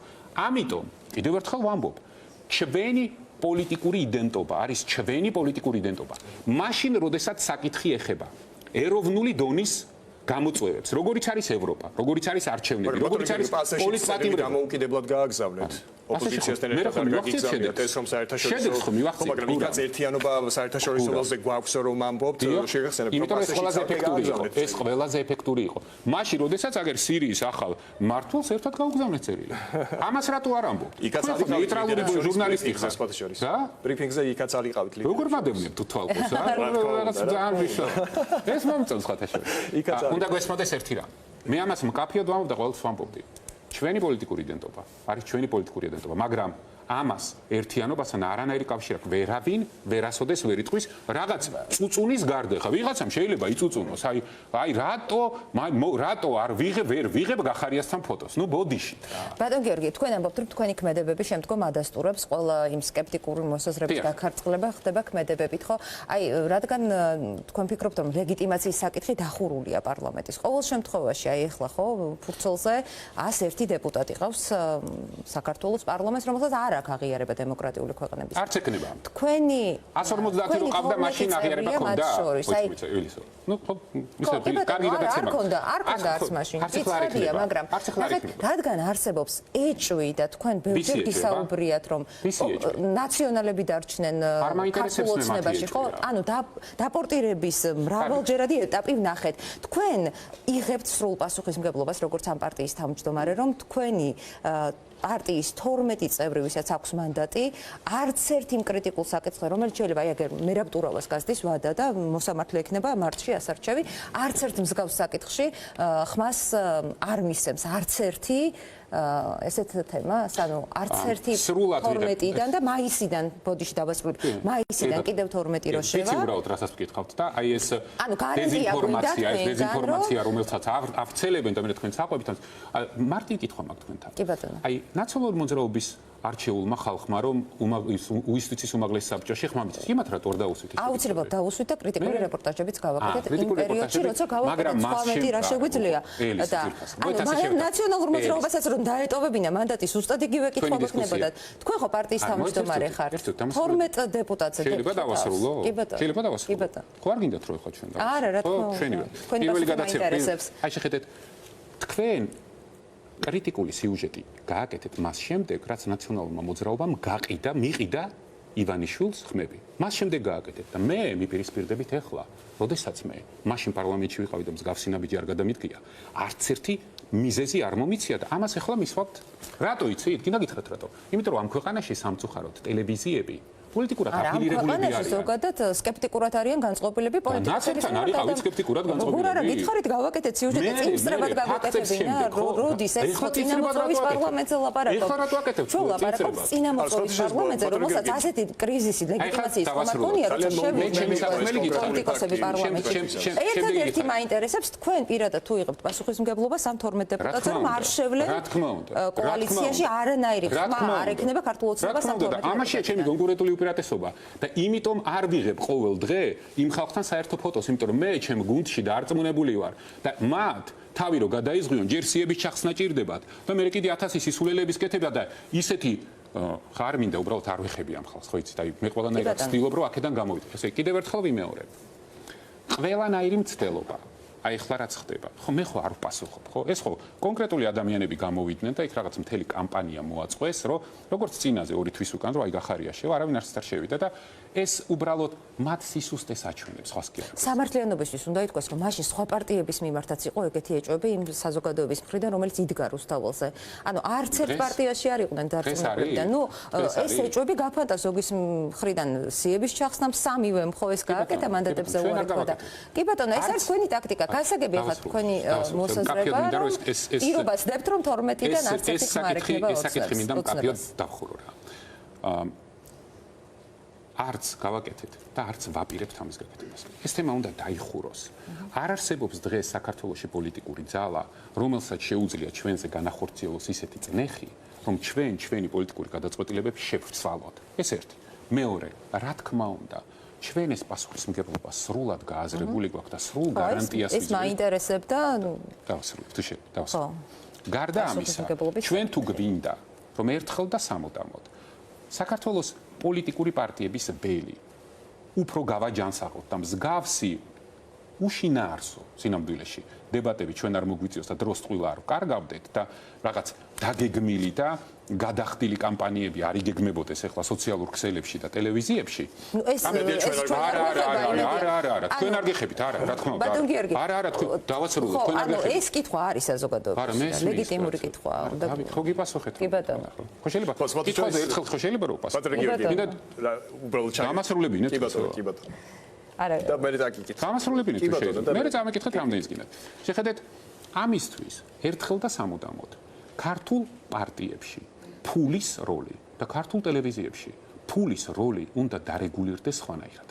ამიტომ კიდევ ერთხელ ვამბობ, ჩვენი პოლიტიკური იდენტობა არის ჩვენი პოლიტიკური იდენტობა. მაშინ როდესაც საკითხი ეხება ეროვნული დონის გამოწვევებს, როგორიც არის ევროპა, როგორიც არის არჩევნები, როგორიც არის პოლიტიკურ დამოუკიდებლად გააგზავნეთ. ოპოზიციასთან ერთად გაგიგზავნეთ ეს რომ საერთაშორისო მაგრამ იქაც ერთიანობა საერთაშორისო ველზე გვაქვს რომ ამბობთ შეგახსენებთ იმიტომ ეს ყველაზე ეფექტური იყო. მაშინ როდესაც აგერ სირიის ახალ მართლს ერთად გავგზავნეთ წერილი. ამას რატო არ ამბობთ? იქაც არის ნეიტრალური ჟურნალისტი ხარ. რა? ბრიფინგზე იქაც არიყავით ლიდერი. როგორ მადევნებთ თვალყოს რა? რაღაც ძალიან მნიშვნელოვანი. ეს მომწონს ხათაშორი. იქაც უნდა გვესმოდეს ერთი რამ. მე ამას მკაფიოდ ვამბობ და ყოველთვის ვამბობდი. ჩვენი პოლიტიკური იდენტობა არის ჩვენი პოლიტიკური იდენტობა, მაგრამ ამას ერთიანობასთან არანაირი კავშირი აქვს. ვერავინ ვერასოდეს ვერ იტყვის რაღაც წუწუნის გარდა. ხა ვიღაცამ შეიძლება იწუწუნოს. აი რატო არ ვერ ვიღებ გახარიასთან ფოტოს. ნუ ბოდიში. ბატონ გიორგი, თქვენ ამბობთ, რომ თქვენი ქმედებები შემდგომ ადასტურებს ყველა იმ სკეპტიკური მოსაზრების გაქარწყლება ხდება ქმედებებით, ხო? აი, რადგან თქვენ ფიქრობთ, რომ ლეგიტიმაციის საკითხი დახურულია პარლამენტის. ყოველ შემთხვევაში, აი ახლა ხო, ფურცელზე 101 დეპუტატი ყავს საქართველოს პარლამენტს, რომელსაც არ აქვს აღიარება დემოკრატიული ქვეყნების. არც ეკნება. თქვენი 150 რო ყავდა მაშინ აღიარება ხონდა. ნუ ხო, ისე კარგი გადაცემა. არ ქონდა არც მაშინ. იცოდია, მაგრამ რადგან არსებობს ეჭვი და თქვენ ბევრჯერ გისაუბრიათ, რომ ნაციონალები დარჩნენ ქართულ ოცნებაში, ხო? ანუ დაპორტირების მრავალჯერადი ეტაპი ვნახეთ. თქვენ იღებთ სრულ პასუხისმგებლობას, როგორც ამ პარტიის თავმჯდომარე, რომ თქვენი პარტიის 12 წევრი, ვისაც ვინც აქვს მანდატი, არც ერთ იმ კრიტიკულ საკითხზე, რომელიც შეიძლება აი აგერ მერაბ ტურავას გასდის ვადა და მოსამართლე ექნება მარტში ასარჩევი, არც ერთ მსგავს საკითხში ხმას არ მისცემს, არც ერთი ესეთ თემას, ანუ არც ერთი 12-დან და მაისიდან, ბოდიში დავასრულებ, მაისიდან კიდევ 12 რო შევა. ვიცი უბრალოდ რასაც ვკითხავთ და აი ეს დეზინფორმაცია, რომელსაც ავრცელებენ და მე თქვენ საყვებით, მარტივი კითხვა მაქვს თქვენთან. კი ბატონო. აი ნაციონალური მოძრაობის არჩეულმა ხალხმა რომ უისტიცის უმაღლეს საბჭოში ხმა მისცეს. იმათ რა თორ დაუსვით? აუცილებლად დაუსვით და კრიტიკული რეპორტაჟებიც გავაკეთეთ იმ პერიოდში, როცა გავაკეთეთ სხვა მეტი რა შეგვიძლია. და ანუ ნაციონალურ მოძრაობასაც რომ დაეტოვებინა მანდატი ზუსტად იგივე კითხვა გვექნებოდა. თქვენ ხო პარტიის თავმჯდომარე ხართ? 12 დეპუტატზე. შეიძლება დავასრულო? შეიძლება დავასრულო. ხო არ გინდათ რომ ხო ჩვენ დავასრულო? არა, რა თქმა უნდა. ჩვენი პირველი გადაცემა. აი შეხედეთ თქვენ კრიტიკული სიუჟეტი გააკეთეთ მას შემდეგ, რაც ნაციონალურმა მოძრაობამ მიყიდა ივანიშვილს ხმები. მას შემდეგ გააკეთეთ და მე მიპირისპირდებით ახლა, როდესაც მე მაშინ პარლამენტში ვიყავი და მსგავსი ნაბიჯი არ გადამიდგია, არც ერთი მიზეზი არ მომიცია და ამას ახლა მისვამთ. რატო იცით? გინდა გითხრათ რატო? იმიტომ რომ ამ ქვეყანაში სამწუხაროდ ტელევიზიები პოლიტიკურად აფილირებულები არიან. ზოგადად სკეპტიკურად არიან განწყობილები პოლიტიკოსები. ნაცებთან არის ყავი სკეპტიკურად განწყობილები. გურარა გითხარით გავაკეთეთ სიუჟეტი წინსწრებად გავაკეთებინა. როდის ეს ხო წინამოწვევის პარლამენტზე ლაპარაკობ. ეხლა რატო აკეთებ? ჩვენ ლაპარაკობ წინამოწვევის პარლამენტზე, რომელსაც ასეთი კრიზისი ლეგიტიმაციის ხმა ქონია, რომ შევიდეთ პოლიტიკოსები პარლამენტში. ერთადერთი მაინტერესებს თქვენ პირადად თუ იღებთ პასუხისმგებლობას ამ 12 დეპუტატზე, რომ არ შევლენ კოალიციაში არანაირი ხმა არ ექნება ქართულ ოცნებას ამ 12 დეპუტატზე. ამაშია ჩემი კონკურენტული უპირატესობა და იმიტომ არ ვიღებ ყოველ დღე იმ ხალხთან საერთო ფოტოს, იმიტომ რომ მე ჩემ გუნდში დარწმუნებული ვარ და მათ თავი რო გადაიზღვიონ, ჯერ სიების ჩახსნა ჭირდებათ და მე კიდე 1000 სისულელების კეთება და ისეთი ხარ მინდა უბრალოდ არ ვეხები ამ ხალხს, ხო იცით? აი მე ყველანაირად ვცდილობ რომ აქედან გამოვიდე. ესე კიდევ ერთხელ ვიმეორებ. ყველანაირი მცდელობა აი ახლა რაც ხდება. ხო მე ხო არ ვპასუხობ, ხო? ეს ხო კონკრეტული ადამიანები გამოვიდნენ და იქ რაღაც მთელი კამპანია მოაწყვეს, რომ როგორც წინაზე 2 თვის უკან რომ აი გახარია შევა, არავინ არც არ შევიდა და ეს უბრალოდ მათ სისუსტეს აჩვენებს, ხას კი არა. სამართლიანობისთვის უნდა ითქვას, რომ მაშინ სხვა პარტიების მიმართაც იყო ეგეთი ეჭვები იმ საზოგადოების მხრიდან, რომელიც იდგა რუსთაველზე. ანუ არც ერთ პარტიაში არ იყვნენ დარწმუნებული და ნუ ეს ეჭვები გაფანტა ზოგის მხრიდან სიების ჩახსნამ სამივე მხო ეს გააკეთა მანდატებზე უარი და კი ბატონო, ეს არის თქვენი ტაქტიკა. გასაგები ახლა თქვენი მოსაზრება, რომ პირობას დებთ, რომ 12-დან არც ერთი ხმა არ ექნება 20-ს. ეს საკითხი მინდა მკაფიოდ დავხურო რა. არც გავაკეთეთ და არც ვაპირებთ ამის გაკეთებას. ეს თემა უნდა დაიხუროს. არ არსებობს დღეს საქართველოში პოლიტიკური ძალა, რომელსაც შეუძლია ჩვენზე განახორციელოს ისეთი წნეხი, რომ ჩვენი პოლიტიკური გადაწყვეტილებები შევცვალოთ. ეს ერთი. მეორე, რა თქმა უნდა, ჩვენ ეს პასუხისმგებლობა სრულად გააზრებული გვაქვს და სრულ გარანტიას ვიძებთ. ეს მაინტერესებდა, დავასრულებ, თუ დავასრულებ. გარდა ამისა, ჩვენ თუ გვინდა, რომ ერთხელ და სამუდამოდ საქართველოს პოლიტიკური პარტიების ბელი უფრო გავაჯანსაღოთ და მსგავსი უშინაარსო სინამდვილეში დებატები ჩვენ არ მოგვიწევს და დროს ტყუილა არ ვკარგავდეთ და რაღაც დაგეგმილი და გადახდილი კამპანიები არ იგეგმებოდეს ახლა სოციალურ ქსელებში და ტელევიზიებში. არა, თქვენ არ გიხებით, არა, რა თქმა უნდა. არა, თქვენ დავასრულოთ, თქვენ არ გიხებით. ეს კითხვა არის საზოგადოებაში, ლეგიტიმური კითხვა. ხო გიპასუხეთ. კი ბატონო. ხო შეიძლება კითხვაზე ერთხელ ხო შეიძლება რომ პასუხო. უბრალოდ დამასრულებინეთ. კი ბატონო. არა. და მე დაგიკითხე. დამასრულებინეთ თუ შეიძლება. მე წამეკითხეთ რამდენიც გინდათ. შეხედეთ ამისთვის ერთხელ და სამუდამოდ ქართულ პარტიებში ფულის როლი და ქართულ ტელევიზიებში ფულის როლი უნდა დარეგულირდეს სხვანაირად.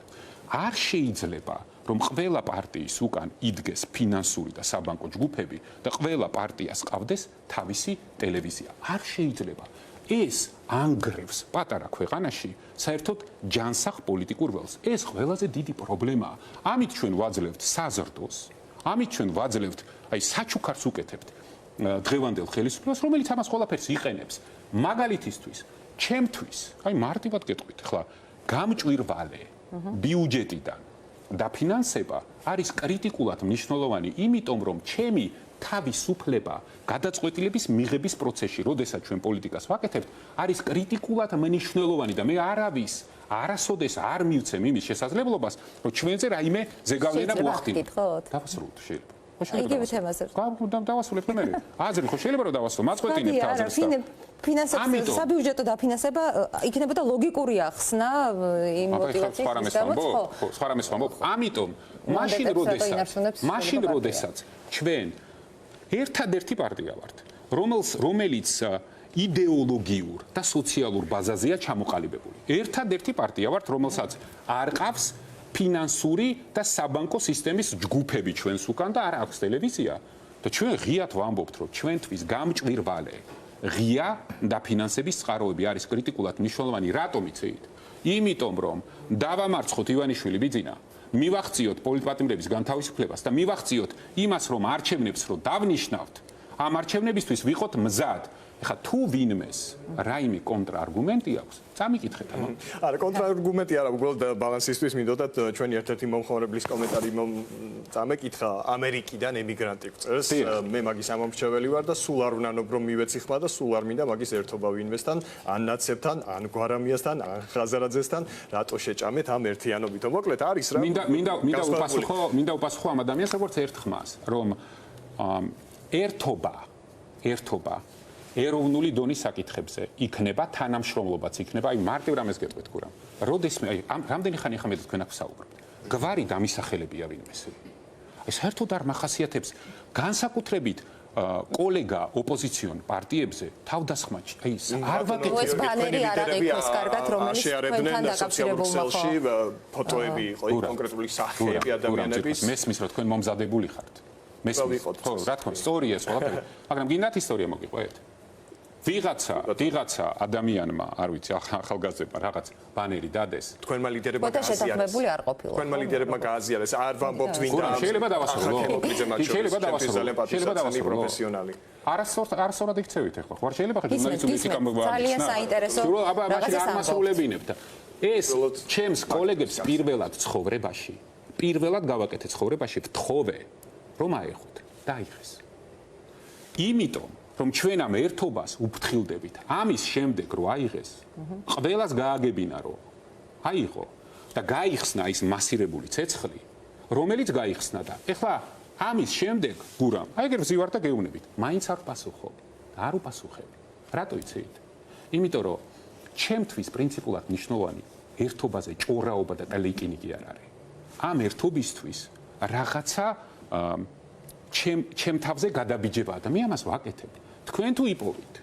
არ შეიძლება რომ ყველა პარტიის უკან იდგეს ფინანსური და საბანკო ჯგუფები და ყველა პარტიას ყავდეს თავისი ტელევიზია. არ შეიძლება. ეს ანგრევს პატარა ქვეყანაში საერთოდ ჯანსაღ პოლიტიკურ ველს. ეს ყველაზე დიდი პრობლემაა. ამით ჩვენ ვაძლევთ საზრდოს, ამით ჩვენ ვაძლევთ აი საჩუქარს უკეთებთ დღევანდელ ხელისუფლებას, რომელიც ამას ყველაფერს იყენებს. მაგალითისთვის, ჩემთვის, აი მარტივად გეტყვით, ხლა გამჭვირვალე ბიუჯეტიდან დაფინანსება არის კრიტიკულად მნიშვნელოვანი, იმიტომ რომ ჩემი თავისუფლება გადაწყვეტილების მიღების პროცესში, როდესაც ჩვენ პოლიტიკას ვაკეთებთ, არის კრიტიკულად მნიშვნელოვანი და მე არავის არასოდეს არ მივცემ იმის შესაძლებლობას, რომ ჩვენზე რაიმე ზეგავლენა მოახდინოს. დავასრულოთ შეიძლება. იგივე თემაზე. დავასრულებ მე. აზრი ხო შეიძლება რომ დავასრულო, მაწყვეტინებ აზრს და ფინანსების საბიუჯეტო დაფინანსება იქნებოდა ლოგიკური ახსნა იმ მოტივაციის გამო. სხვა რამეს ვამბობ. ამიტომ მაშინ როდესაც ჩვენ ერთადერთი პარტია ვართ, რომელიც იდეოლოგიურ და სოციალურ ბაზაზეა ჩამოყალიბებული. ერთადერთი პარტია ვართ, რომელსაც არ ყავს ფინანსური და საბანკო სისტემის ჯგუფები ჩვენს უკან და არ აქვს ტელევიზია. და ჩვენ ღიად ვამბობთ, რომ ჩვენთვის გამჭვირვალე ღია დაფინანსების წყაროები არის კრიტიკულად მნიშვნელოვანი. რატომ იცით? იმიტომ რომ დავამარცხოთ ივანიშვილი ბიძინა, მივახციოთ პოლიტპატიმრების განთავისუფლებას და მივახციოთ იმას, რომ არჩევნებს რო დავნიშნავთ, ამ არჩევნებისთვის ვიყოთ მზად. ეხლა თუ ვინმეს რაიმე კონტრარგუმენტი აქვს, წამიკითხეთ ამან. არა, კონტრარგუმენტი არა, უბრალოდ ბალანსისთვის მინდოდათ ჩვენი ერთ-ერთი მომხმარებლის კომენტარი წამეკითხა ამერიკიდან ემიგრანტი გწერს. მე მაგის ამომრჩეველი ვარ და სულ არ ვნანობ რომ მივეცი ხმა და სულ არ მინდა მაგის ერთობა ვინმესთან, ან ნაცებთან, ან გვარამიასთან, ან ხაზარაძესთან, რატო შეჭამეთ ამ ერთიანობით. მოკლედ არის რა. მინდა უპასუხო ამ ადამიანს როგორც ერთ ხმას, რომ ერთობა ეროვნული დონის საკითხებზე იქნება თანამშრომლობაც იქნება, აი მარტივ რამეს გეტყვით გურამ. როდესმე აი რამდენი ხანი ხა მე და თქვენ აქ ვსაუბრობთ. გვარი დამისახელებია ვინმესი. აი საერთოდ არ მახასიათებს განსაკუთრებით კოლეგა ოპოზიციონ პარტიებზე თავდასხმაში. აი არ ვაკეთებ ეს ბანერი არ აღიქოს კარგად, რომელიც თქვენთან დაკავშირებულმა ფოტოები იყო კონკრეტული სახეები ადამიანების. მესმის რომ თქვენ მომზადებული ხართ. მესმის ხო რა თქმა უნდა სწორია ეს ყველაფერი, მაგრამ გინდათ ისტორია მოგიყვეთ. ვიღაცა ადამიანმა, არ ვიცი, ახალგაზრდა რაღაც ბანერი დადეს. თქვენმა ლიდერებმა გააზიარეს. თქვენმა ლიდერებმა გააზიარეს. არ ვამბობთ ვინ და შეიძლება დავასრულო. შეიძლება დავასრულო. პროფესიონალი. არასწორად იქცევით ახლა. ხო არ შეიძლება ხა ჟურნალისტური ეთიკა მოგვა. ძალიან საინტერესო. აბა არ მასრულებინებ და ეს ჩემს კოლეგებს პირველად გავაკეთე ცხოვრებაში ვთხოვე რომ აეხოთ და აიღეს. იმიტომ რომ ჩვენ ამ ერთობას უფრთხილდებით. ამის შემდეგ რო აიღეს, ყველას გააგებინა რომ აიღო და გაიხსნა ის მასირებული ცეცხლი, რომელიც გაიხსნა და ეხლა ამის შემდეგ გურამ, აი ეგრე ვზივარ და გეუბნებით, მაინც არ პასუხობ და არ უპასუხებ. რატო იცით? იმიტომ რომ ჩემთვის პრინციპულად მნიშვნელოვანი ერთობაზე ჭორაობა და ტელეკინიკი არ არის. ამ ერთობისთვის რაღაცა ჩემ თავზე გადაბიჯება და მე ამას ვაკეთებ. თქვენ თუ იპოვით,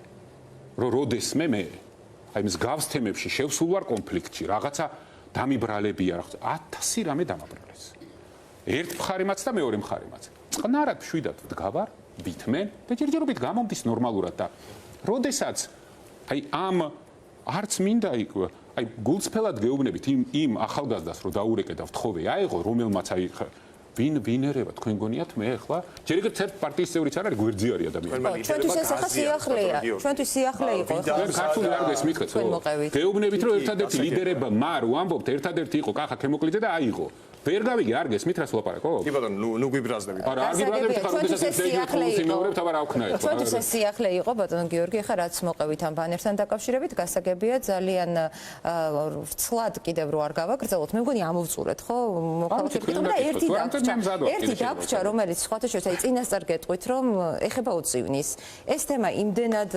რომ როდესმე მე აი მსგავს თემებში შევსულ ვარ კონფლიქტში, რაღაცა დამიბრალებია, რაღაცა 1000 რამე დამაბრალეს. ერთ მხარემაც და მეორე მხარემაც. წყნარად შვიდად ვდგავარ, ვითმენ და ჯერჯერობით გამომდის ნორმალურად და როდესაც აი ამ არც მინდა აი გულწრფელად გეუბნებით იმ ახალგაზრდას რომ დაურეკე და ვთხოვე აიღო რომელმაც აი ვინ ერევა თქვენ გონიათ მე ახლა ჯერ ეგრეთ ერთ პარტიის წევრიც არ არის გვერდზე არის ადამიანი ჩვენთვის ეს ახლა სიახლეა ჩვენთვის სიახლე იყო ახლა ქართული არ გესმით ხო გეუბნებით რომ ერთადერთი ლიდერება მარ ვამბობთ ერთადერთი იყო კახა ქემოკლიძე და აიღო ვერ გავიგე არ გესმით რას ვლაპარაკობ? კი ბატონო, ნუ გვიბრაზდებით. არა, არ გიბრაზდებით, ხარ როდესაც ეგრეთ იმეორებთ, აბა რა ვქნა ეხლა. ჩვენთვის ეს სიახლე იყო, ბატონო გიორგი, ხა რაც მოყევით ამ ბანერთან დაკავშირებით, გასაგებია ძალიან ვრცლად კიდევ რო არ გავაგრძელოთ, მე მგონი ამოვწურეთ, ხო? მოხალხებით და ერთი დაგვრჩა, რომელიც სხვათა შორის აი წინასწარ გეტყვით, რომ ეხება უწივნის. ეს თემა იმდენად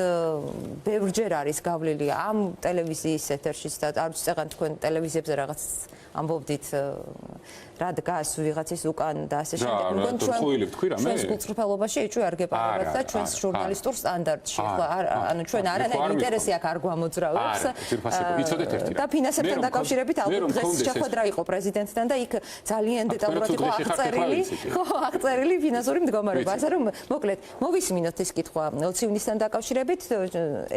ბევრჯერ არის გავლილი ამ ტელევიზიის ეთერშიც და არ ვიცი წეგან თქვენ ტელევიზიებზე რაღაც ამბობდით რა დგას ვიღაცის უკან და ასე შემდეგ. ჩვენს გულწრფელობაში ეჭვი არ გეპარებათ და ჩვენს ჟურნალისტურ სტანდარტში. ანუ ჩვენ არანაირი ინტერესი აქ არ გვამოძრავებს. და ფინანსებთან დაკავშირებით ალბათ დღეს შეხვედრა იყო პრეზიდენტთან და იქ ძალიან დეტალურად იყო აღწერილი. ხო, აღწერილი ფინანსური მდგომარეობა. ასე რომ მოკლედ მოვისმინოთ ეს კითხვა ოცივნისთან დაკავშირებით.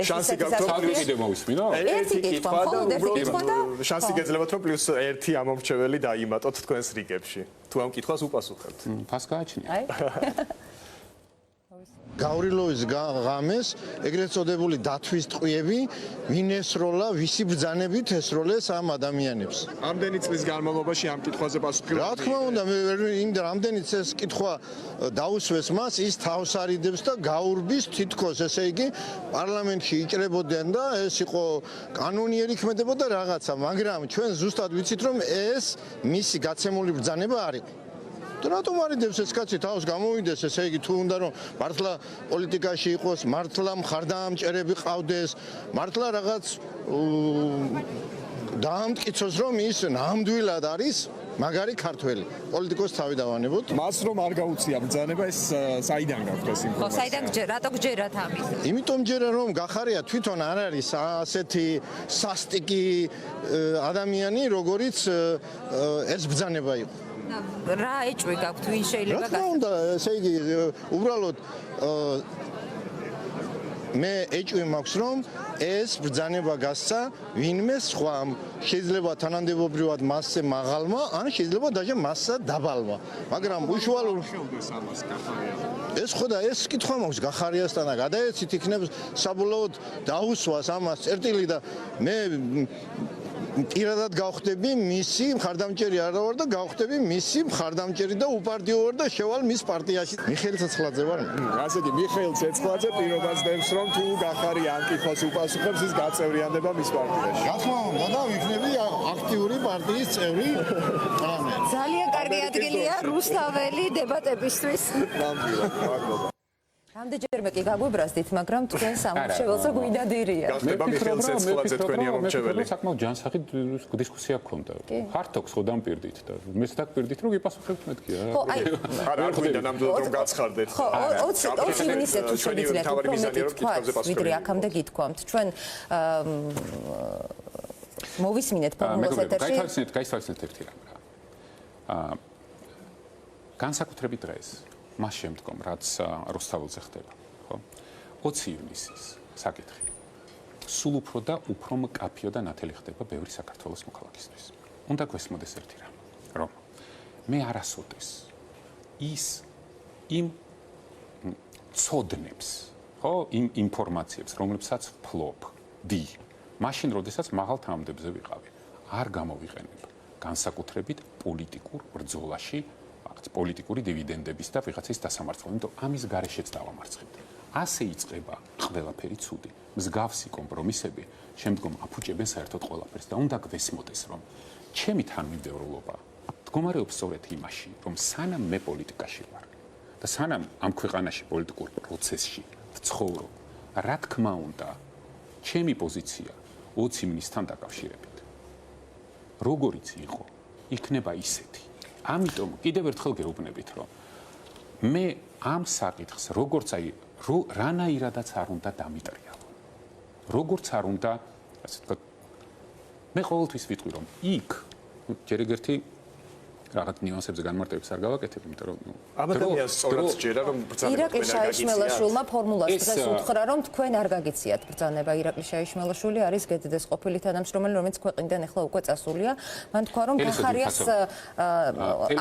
შანსი გაქვთ კიდე მოვისმინოთ? ერთი კითხვა, მხოლოდ ერთი კითხვა და შანსი გეძლებათ რომ პლუს ერთი ამომრჩეველი დაიმატოთ თქვენს რიგებში. თუ ამ კითხვას უპასუხებთ. ფას გააჩნია. აი. გავრილოვის ღამეს ეგრეთ წოდებული დათვის ტყვიები მინესროლა ვისი ბრძანებით ესროლეს ამ ადამიანებს. ამდენი წლის განმავლობაში ამ კითხვაზე პასუხი რა თქმა უნდა მე იმ რამდენიც ეს კითხვა დაუსვეს მას ის თავს არიდებს და გაურბის თითქოს ესე იგი პარლამენტში იჭრებოდნენ და ეს იყო კანონიერი ქმედებოდა რაღაცა მაგრამ ჩვენ ზუსტად ვიცით რომ ეს მისი გაცემული ბრძანება არ იყო. და რატომ არიდებს ეს კაცი თავს გამოვიდეს, ესე იგი თუ უნდა რომ მართლა პოლიტიკაში იყოს, მართლა მხარდამჭერები ყავდეს, მართლა რაღაც დაამტკიცოს რომ ის ნამდვილად არის მაგარი ქართველი. პოლიტიკოს თავი დავანებოთ. მას რომ არ გაუწია ბრძანება ეს საიდან გაქვთ ეს ინფორმაცია? ხო, საიდან რატო გჯერათ ამის? იმიტომ ჯერა რომ გახარია თვითონ არ არის ასეთი სასტიკი ადამიანი, როგორიც ეს ბრძანება იყო. რა ეჭვი გაქვთ, ვინ შეიძლება რა თქმა უნდა, ესე იგი უბრალოდ მე ეჭვი მაქვს რომ ეს ბრძანება გასცა ვინმე სხვამ, შეიძლება თანამდებობრივად მასზე მაღალმა, ან შეიძლება даже მასზე დაბალმა, მაგრამ უშუალოდ ეს ხო და ეს კითხვა მაქვს გახარიასთან და გადაეცით იქნებ საბოლოოდ დაუსვას ამას წერტილი და მე პირადად გავხდები მისი მხარდამჭერი არა ვარ და გავხდები მისი მხარდამჭერი და უპარტიო ვარ და შევალ მის პარტიაში. მიხეილ ცეცხლაძე ვარ. ასე იგი მიხეილ ცეცხლაძე პირობას დებს რომ თუ გახარია ამ კითხვას უპასუხებს ის გაწევრიანდება მის პარტიაში. რა თქმა უნდა და ვიქნები აქტიური პარტიის წევრი. ძალიან კარგი ადგილია რუსთაველი დებატებისთვის. ნამდვილად, მადლობა. რამდენჯერმე კი გაგვიბრაზდით, მაგრამ თქვენ სამუშაოზე გვინდა დირია. გახდება მიხეილ ცეცხლაძე თქვენი ამორჩეველი. საკმაოდ ჯანსაღი დისკუსია გქონდა. ფართოქს ხო დამპირდით და მეც დაგპირდით რომ იპასუხებთ მეთქი რა. ხო, აი არ გვინდა ნამდვილად რომ გაცხარდეთ. ხო, 20 ივნისზე თუ შეგიძლიათ უფრო მეტი თქვა, ვიდრე აქამდე გითქვამთ. ჩვენ მოვისმინეთ ფორმულას ეთერში. გაიცვალეთ ერთი რამ რა. განსაკუთრებით დღეს მას შემდგომ, რაც რუსთაველზე ხდება, ხო? 20 ივნისის საკითხი. სულ უფრო და უფრო მკაფიო და ნათელი ხდება ბევრი საქართველოს მოქალაქისთვის. უნდა გვესმოდეს ერთი რამ, რომ მე არასოდეს ის იმ ცოდნებს, ხო, იმ ინფორმაციებს, რომლებსაც ვფლობ, დი, მაშინ, როდესაც მაღალ თანამდებზე ვიყავი, არ გამოვიყენებ განსაკუთრებით პოლიტიკურ ბრძოლაში პოლიტიკური დივიდენდების და ვიღაცის დასამარცხებლად, იმიტომ ამის გარეშეც დავამარცხებთ. ასე იწყება ყველაფერი ცუდი. მსგავსი კომპრომისები შემდგომ აფუჭებენ საერთოდ ყველაფერს და უნდა გვესმოდეს, რომ ჩემი თანმიმდევრულობა მდგომარეობს სწორედ იმაში, რომ სანამ მე პოლიტიკაში ვარ და სანამ ამ ქვეყანაში პოლიტიკურ პროცესში ვცხოვრო, რა თქმა უნდა, ჩემი პოზიცია 20 ივნისთან დაკავშირებით როგორიც იყო, იქნება ისეთი. ამიტომ კიდევ ერთხელ გეუბნებით, რომ მე ამ საკითხს როგორც აი რანაირადაც არ უნდა დამიტრიალო. როგორც არ უნდა, ასე ვთქვათ, მე ყოველთვის ვიტყვი, რომ იქ ჯერ ეგერთი რაღაც ნიუანსებზე განმარტებებს არ გავაკეთებ, იმიტომ რომ ადამიანს სწორად ჯერა რომ ბრძანება ირაკლი შაიშმელაშვილმა ფორმულას დღეს უთხრა, რომ თქვენ არ გაგიციათ ბრძანება. ირაკლი შაიშმელაშვილი არის გედდეს ყოფილი თანამშრომელი, რომელიც ქვეყნიდან ახლა უკვე წასულია. მან თქვა, რომ გახარიას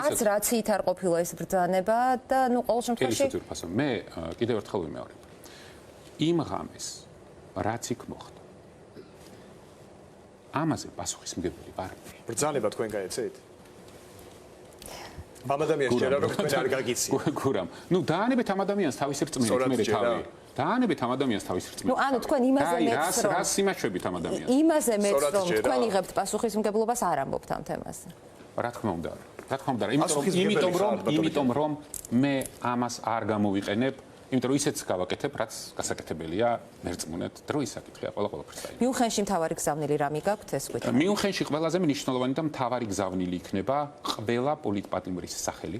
არც რაციით არ ყოფილა ეს ბრძანება და ნუ ყოველ შემთხვევაში მე კიდევ ერთხელ ვიმეორებ. იმ ღამეს რაც იქ მოხდა. ამაზე პასუხისმგებელი ვარ. ბრძანება თქვენ გაეცეთ? ამ ადამიანს ჯერა რომ თქვენ არ გაგიციეთ. გურამ. ნუ დაანებეთ ამ ადამიანს თავის რწმენით მე თავი. დაანებეთ ამ ადამიანს თავის რწმენით. ნუ ანუ თქვენ იმაზე მეც რომ რას იმაშვებით ამ ადამიანს? იმაზე მეც რომ თქვენ იღებთ პასუხისმგებლობას არ ამბობთ ამ თემაზე. რა თქმა უნდა. რა თქმა უნდა, იმიტომ რომ მე ამას არ გამოვიყენებ, იმიტომ რომ ისეც გავაკეთებ, რაც გასაკეთებელია მერწმუნეთ, დროის საკითხია ყველაფერს დაიმე. მიუნხენში მთავარი გზავნილი რამე გაქვთ ეს ყვით? მიუნხენში ყველაზე მნიშვნელოვანი და მთავარი გზავნილი იქნება ყველა პოლიტპატიმრის სახელი,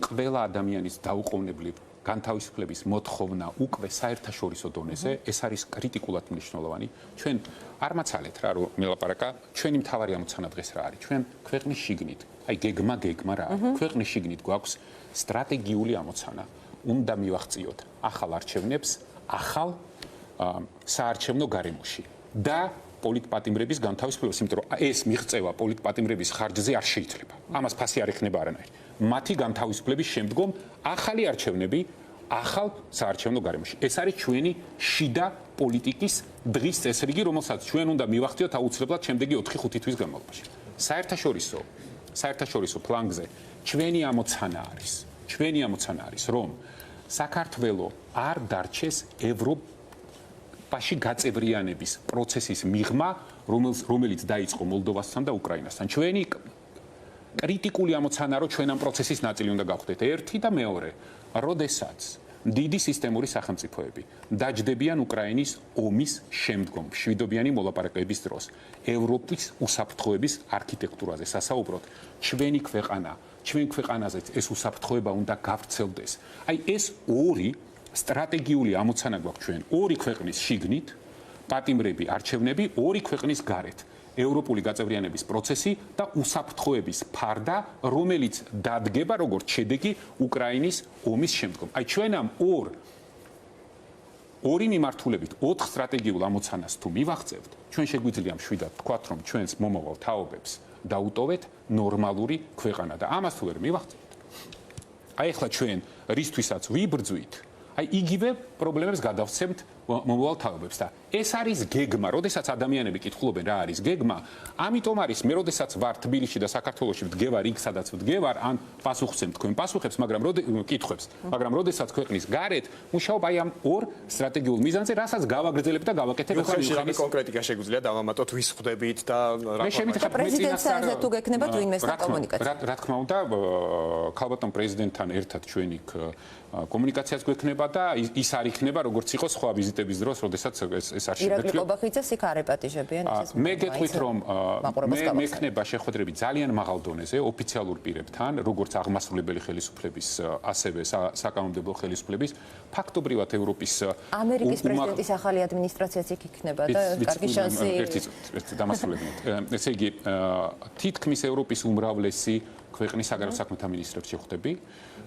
ყველა ადამიანის დაუყოვნებლივ განთავისუფლების მოთხოვნა უკვე საერთაშორისო დონეზე, ეს არის კრიტიკულად მნიშვნელოვანი. ჩვენ არ მაცალეთ რა, რომ მელაპარაკა, ჩვენი მთავარი ამოცანა დღეს რა არის? ჩვენ ქვეყნის შიგნით, აი გეგმა რა არის? ქვეყნის შიგნით გვაქვს სტრატეგიული ამოცანა. უნდა მივახციოთ ახალ არჩევნებს, ახალ საარჩევნო გარემოში და პოლიტპატიმრების განთავისუფლებას, იმიტომ რომ ეს მიღწევა პოლიტპატიმრების ხარჯზე არ შეიძლება. ამას ფასი არ ექნება არანაირი. მათი განთავისუფლების შემდგომ ახალი არჩევნები, ახალ საარჩევნო გარემოში. ეს არის ჩვენი შიდა პოლიტიკის დღის წესრიგი, რომელსაც ჩვენ უნდა მივახციოთ აუცილებლად შემდეგი 4-5 თვის განმავლობაში. საერთაშორისო ფლანგზე ჩვენი ამოცანა არის, რომ საქართველო არ დარჩეს ევროპაში გაწევრიანების პროცესის მიღმა, რომელიც დაიწყო მოლდოვასთან და უკრაინასთან. ჩვენი კრიტიკული ამოცანა, რომ ჩვენ ამ პროცესის ნაწილი უნდა გავხდეთ. ერთი და მეორე, როდესაც დიდი სისტემური სახელმწიფოები დაჯდებიან უკრაინის ომის შემდგომ მშვიდობიანი მოლაპარაკებების დროს ევროპის უსაფრთხოების არქიტექტურაზე სასაუბროთ, ჩვენი ქვეყანაზეც ეს უსაფრთხოება უნდა გავრცელდეს. აი ეს ორი სტრატეგიული ამოცანა გვაქვს ჩვენ, ორი ქვეყნის შიგნით, პატიმრები, არჩევნები, ორი ქვეყნის გარეთ. ევროპული გაწევრიანების პროცესი და უსაფრთხოების ფარდა, რომელიც დადგება როგორც შედეგი უკრაინის ომის შემდგომ. აი ჩვენ ამ ორი მიმართულებით 4 სტრატეგიულ ამოცანას თუ მივახცევთ, ჩვენ შეგვიძლია მშვიდად ვთქვათ, რომ ჩვენს მომავალ თაობებს დაუტოვეთ ნორმალური ქვეყანა და ამას თუ ვერ მივახცევთ. აი ახლა ჩვენ რისთვისაც ვიბრძვით, აი იგივე პრობლემებს გადავცემთ მომავალ თაობებს და ეს არის გეგმა, როდესაც ადამიანები კითხულობენ რა არის გეგმა, ამიტომ არის მე როდესაც ვარ თბილისში და საქართველოში ვდგევარ იქ სადაც ვდგევარ, ან პასუხცემ თქვენ პასუხებს, მაგრამ კითხვებს, მაგრამ როდესაც ქვეყნის გარეთ მუშაობ აი ამ ორ სტრატეგიულ მიზანზე, რასაც გავაგრძელებ და გავაკეთებ ახლა შეგიძლია კონკრეტიკა შეგვიძლია დავამატოთ, ვის ხვდებით და რა შემიძლია პრეზიდენტს არზე თუ გექნებათ ვინმე საკომუნიკაციო. რა თქმა უნდა, ქალბატონ პრეზიდენტთან ერთად ჩვენ იქ კომუნიკაციას გვექნება და ის არ იქნება როგორც იყო სხვა ვიზიტების დროს, როდესაც ეს არ შეგვეძლო. ირაკლი ყობახიძეს იქ არ ეპატიჟებიან ეს. მე გეტყვით რომ მე მექნება შეხვედრები ძალიან მაღალ დონეზე ოფიციალურ პირებთან, როგორც აღმასრულებელი ხელისუფლების, ასევე საკანონმდებლო ხელისუფლების, ფაქტობრივად ევროპის ამერიკის პრეზიდენტის ახალი ადმინისტრაციაც იქ იქნება და კარგი შანსი ერთი დამასრულებელად. ესე იგი თითქმის ევროპის უმრავლესი ქვეყნის საგარეო საქმეთა მინისტრებს შეხვდები.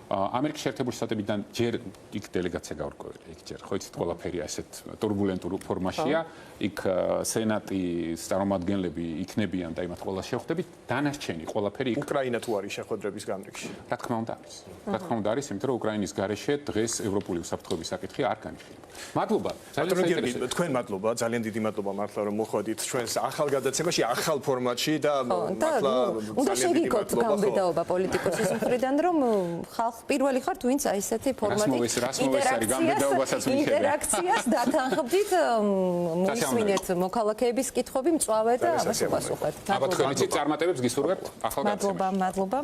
ამერიკის შეერთებული შტატებიდან ჯერ იქ დელეგაცია გაურკვეველი, იქ ჯერ ხო იცით ყველაფერი ასეთ турბულენტურ ფორმაშია, იქ სენატის წარმომადგენლები იქნებიან და იმათ ყველა შეხვდებით, დანარჩენი ყველაფერი იქ უკრაინა თუ არის შეხვედრების განრიგში. რა თქმა უნდა არის. რა თქმა უნდა არის, იმიტომ რომ უკრაინის გარეშე დღეს ევროპული უსაფრთხოების საკითხი არ განიხილება. მადლობა. თქვენ მადლობა, ძალიან დიდი მადლობა მართლა რომ მოხვედით ჩვენს ახალ გადაცემაში, ახალ ფორმატში და მართლა უნდა შეგიქოთ გამბედაობა პოლიტიკოსის მხრიდან, რომ ხალხ პირველი ხართ, ვინც აი ესეთი ფორმატით ინტერაქციას დათანხმდით, მოისმინეთ მოქალაქეების კითხვები, მწვავე და ამას უპასუხეთ. აბა თქვენიც წარმატებებს გისურვებთ ახალ გადაცემაში. მადლობა.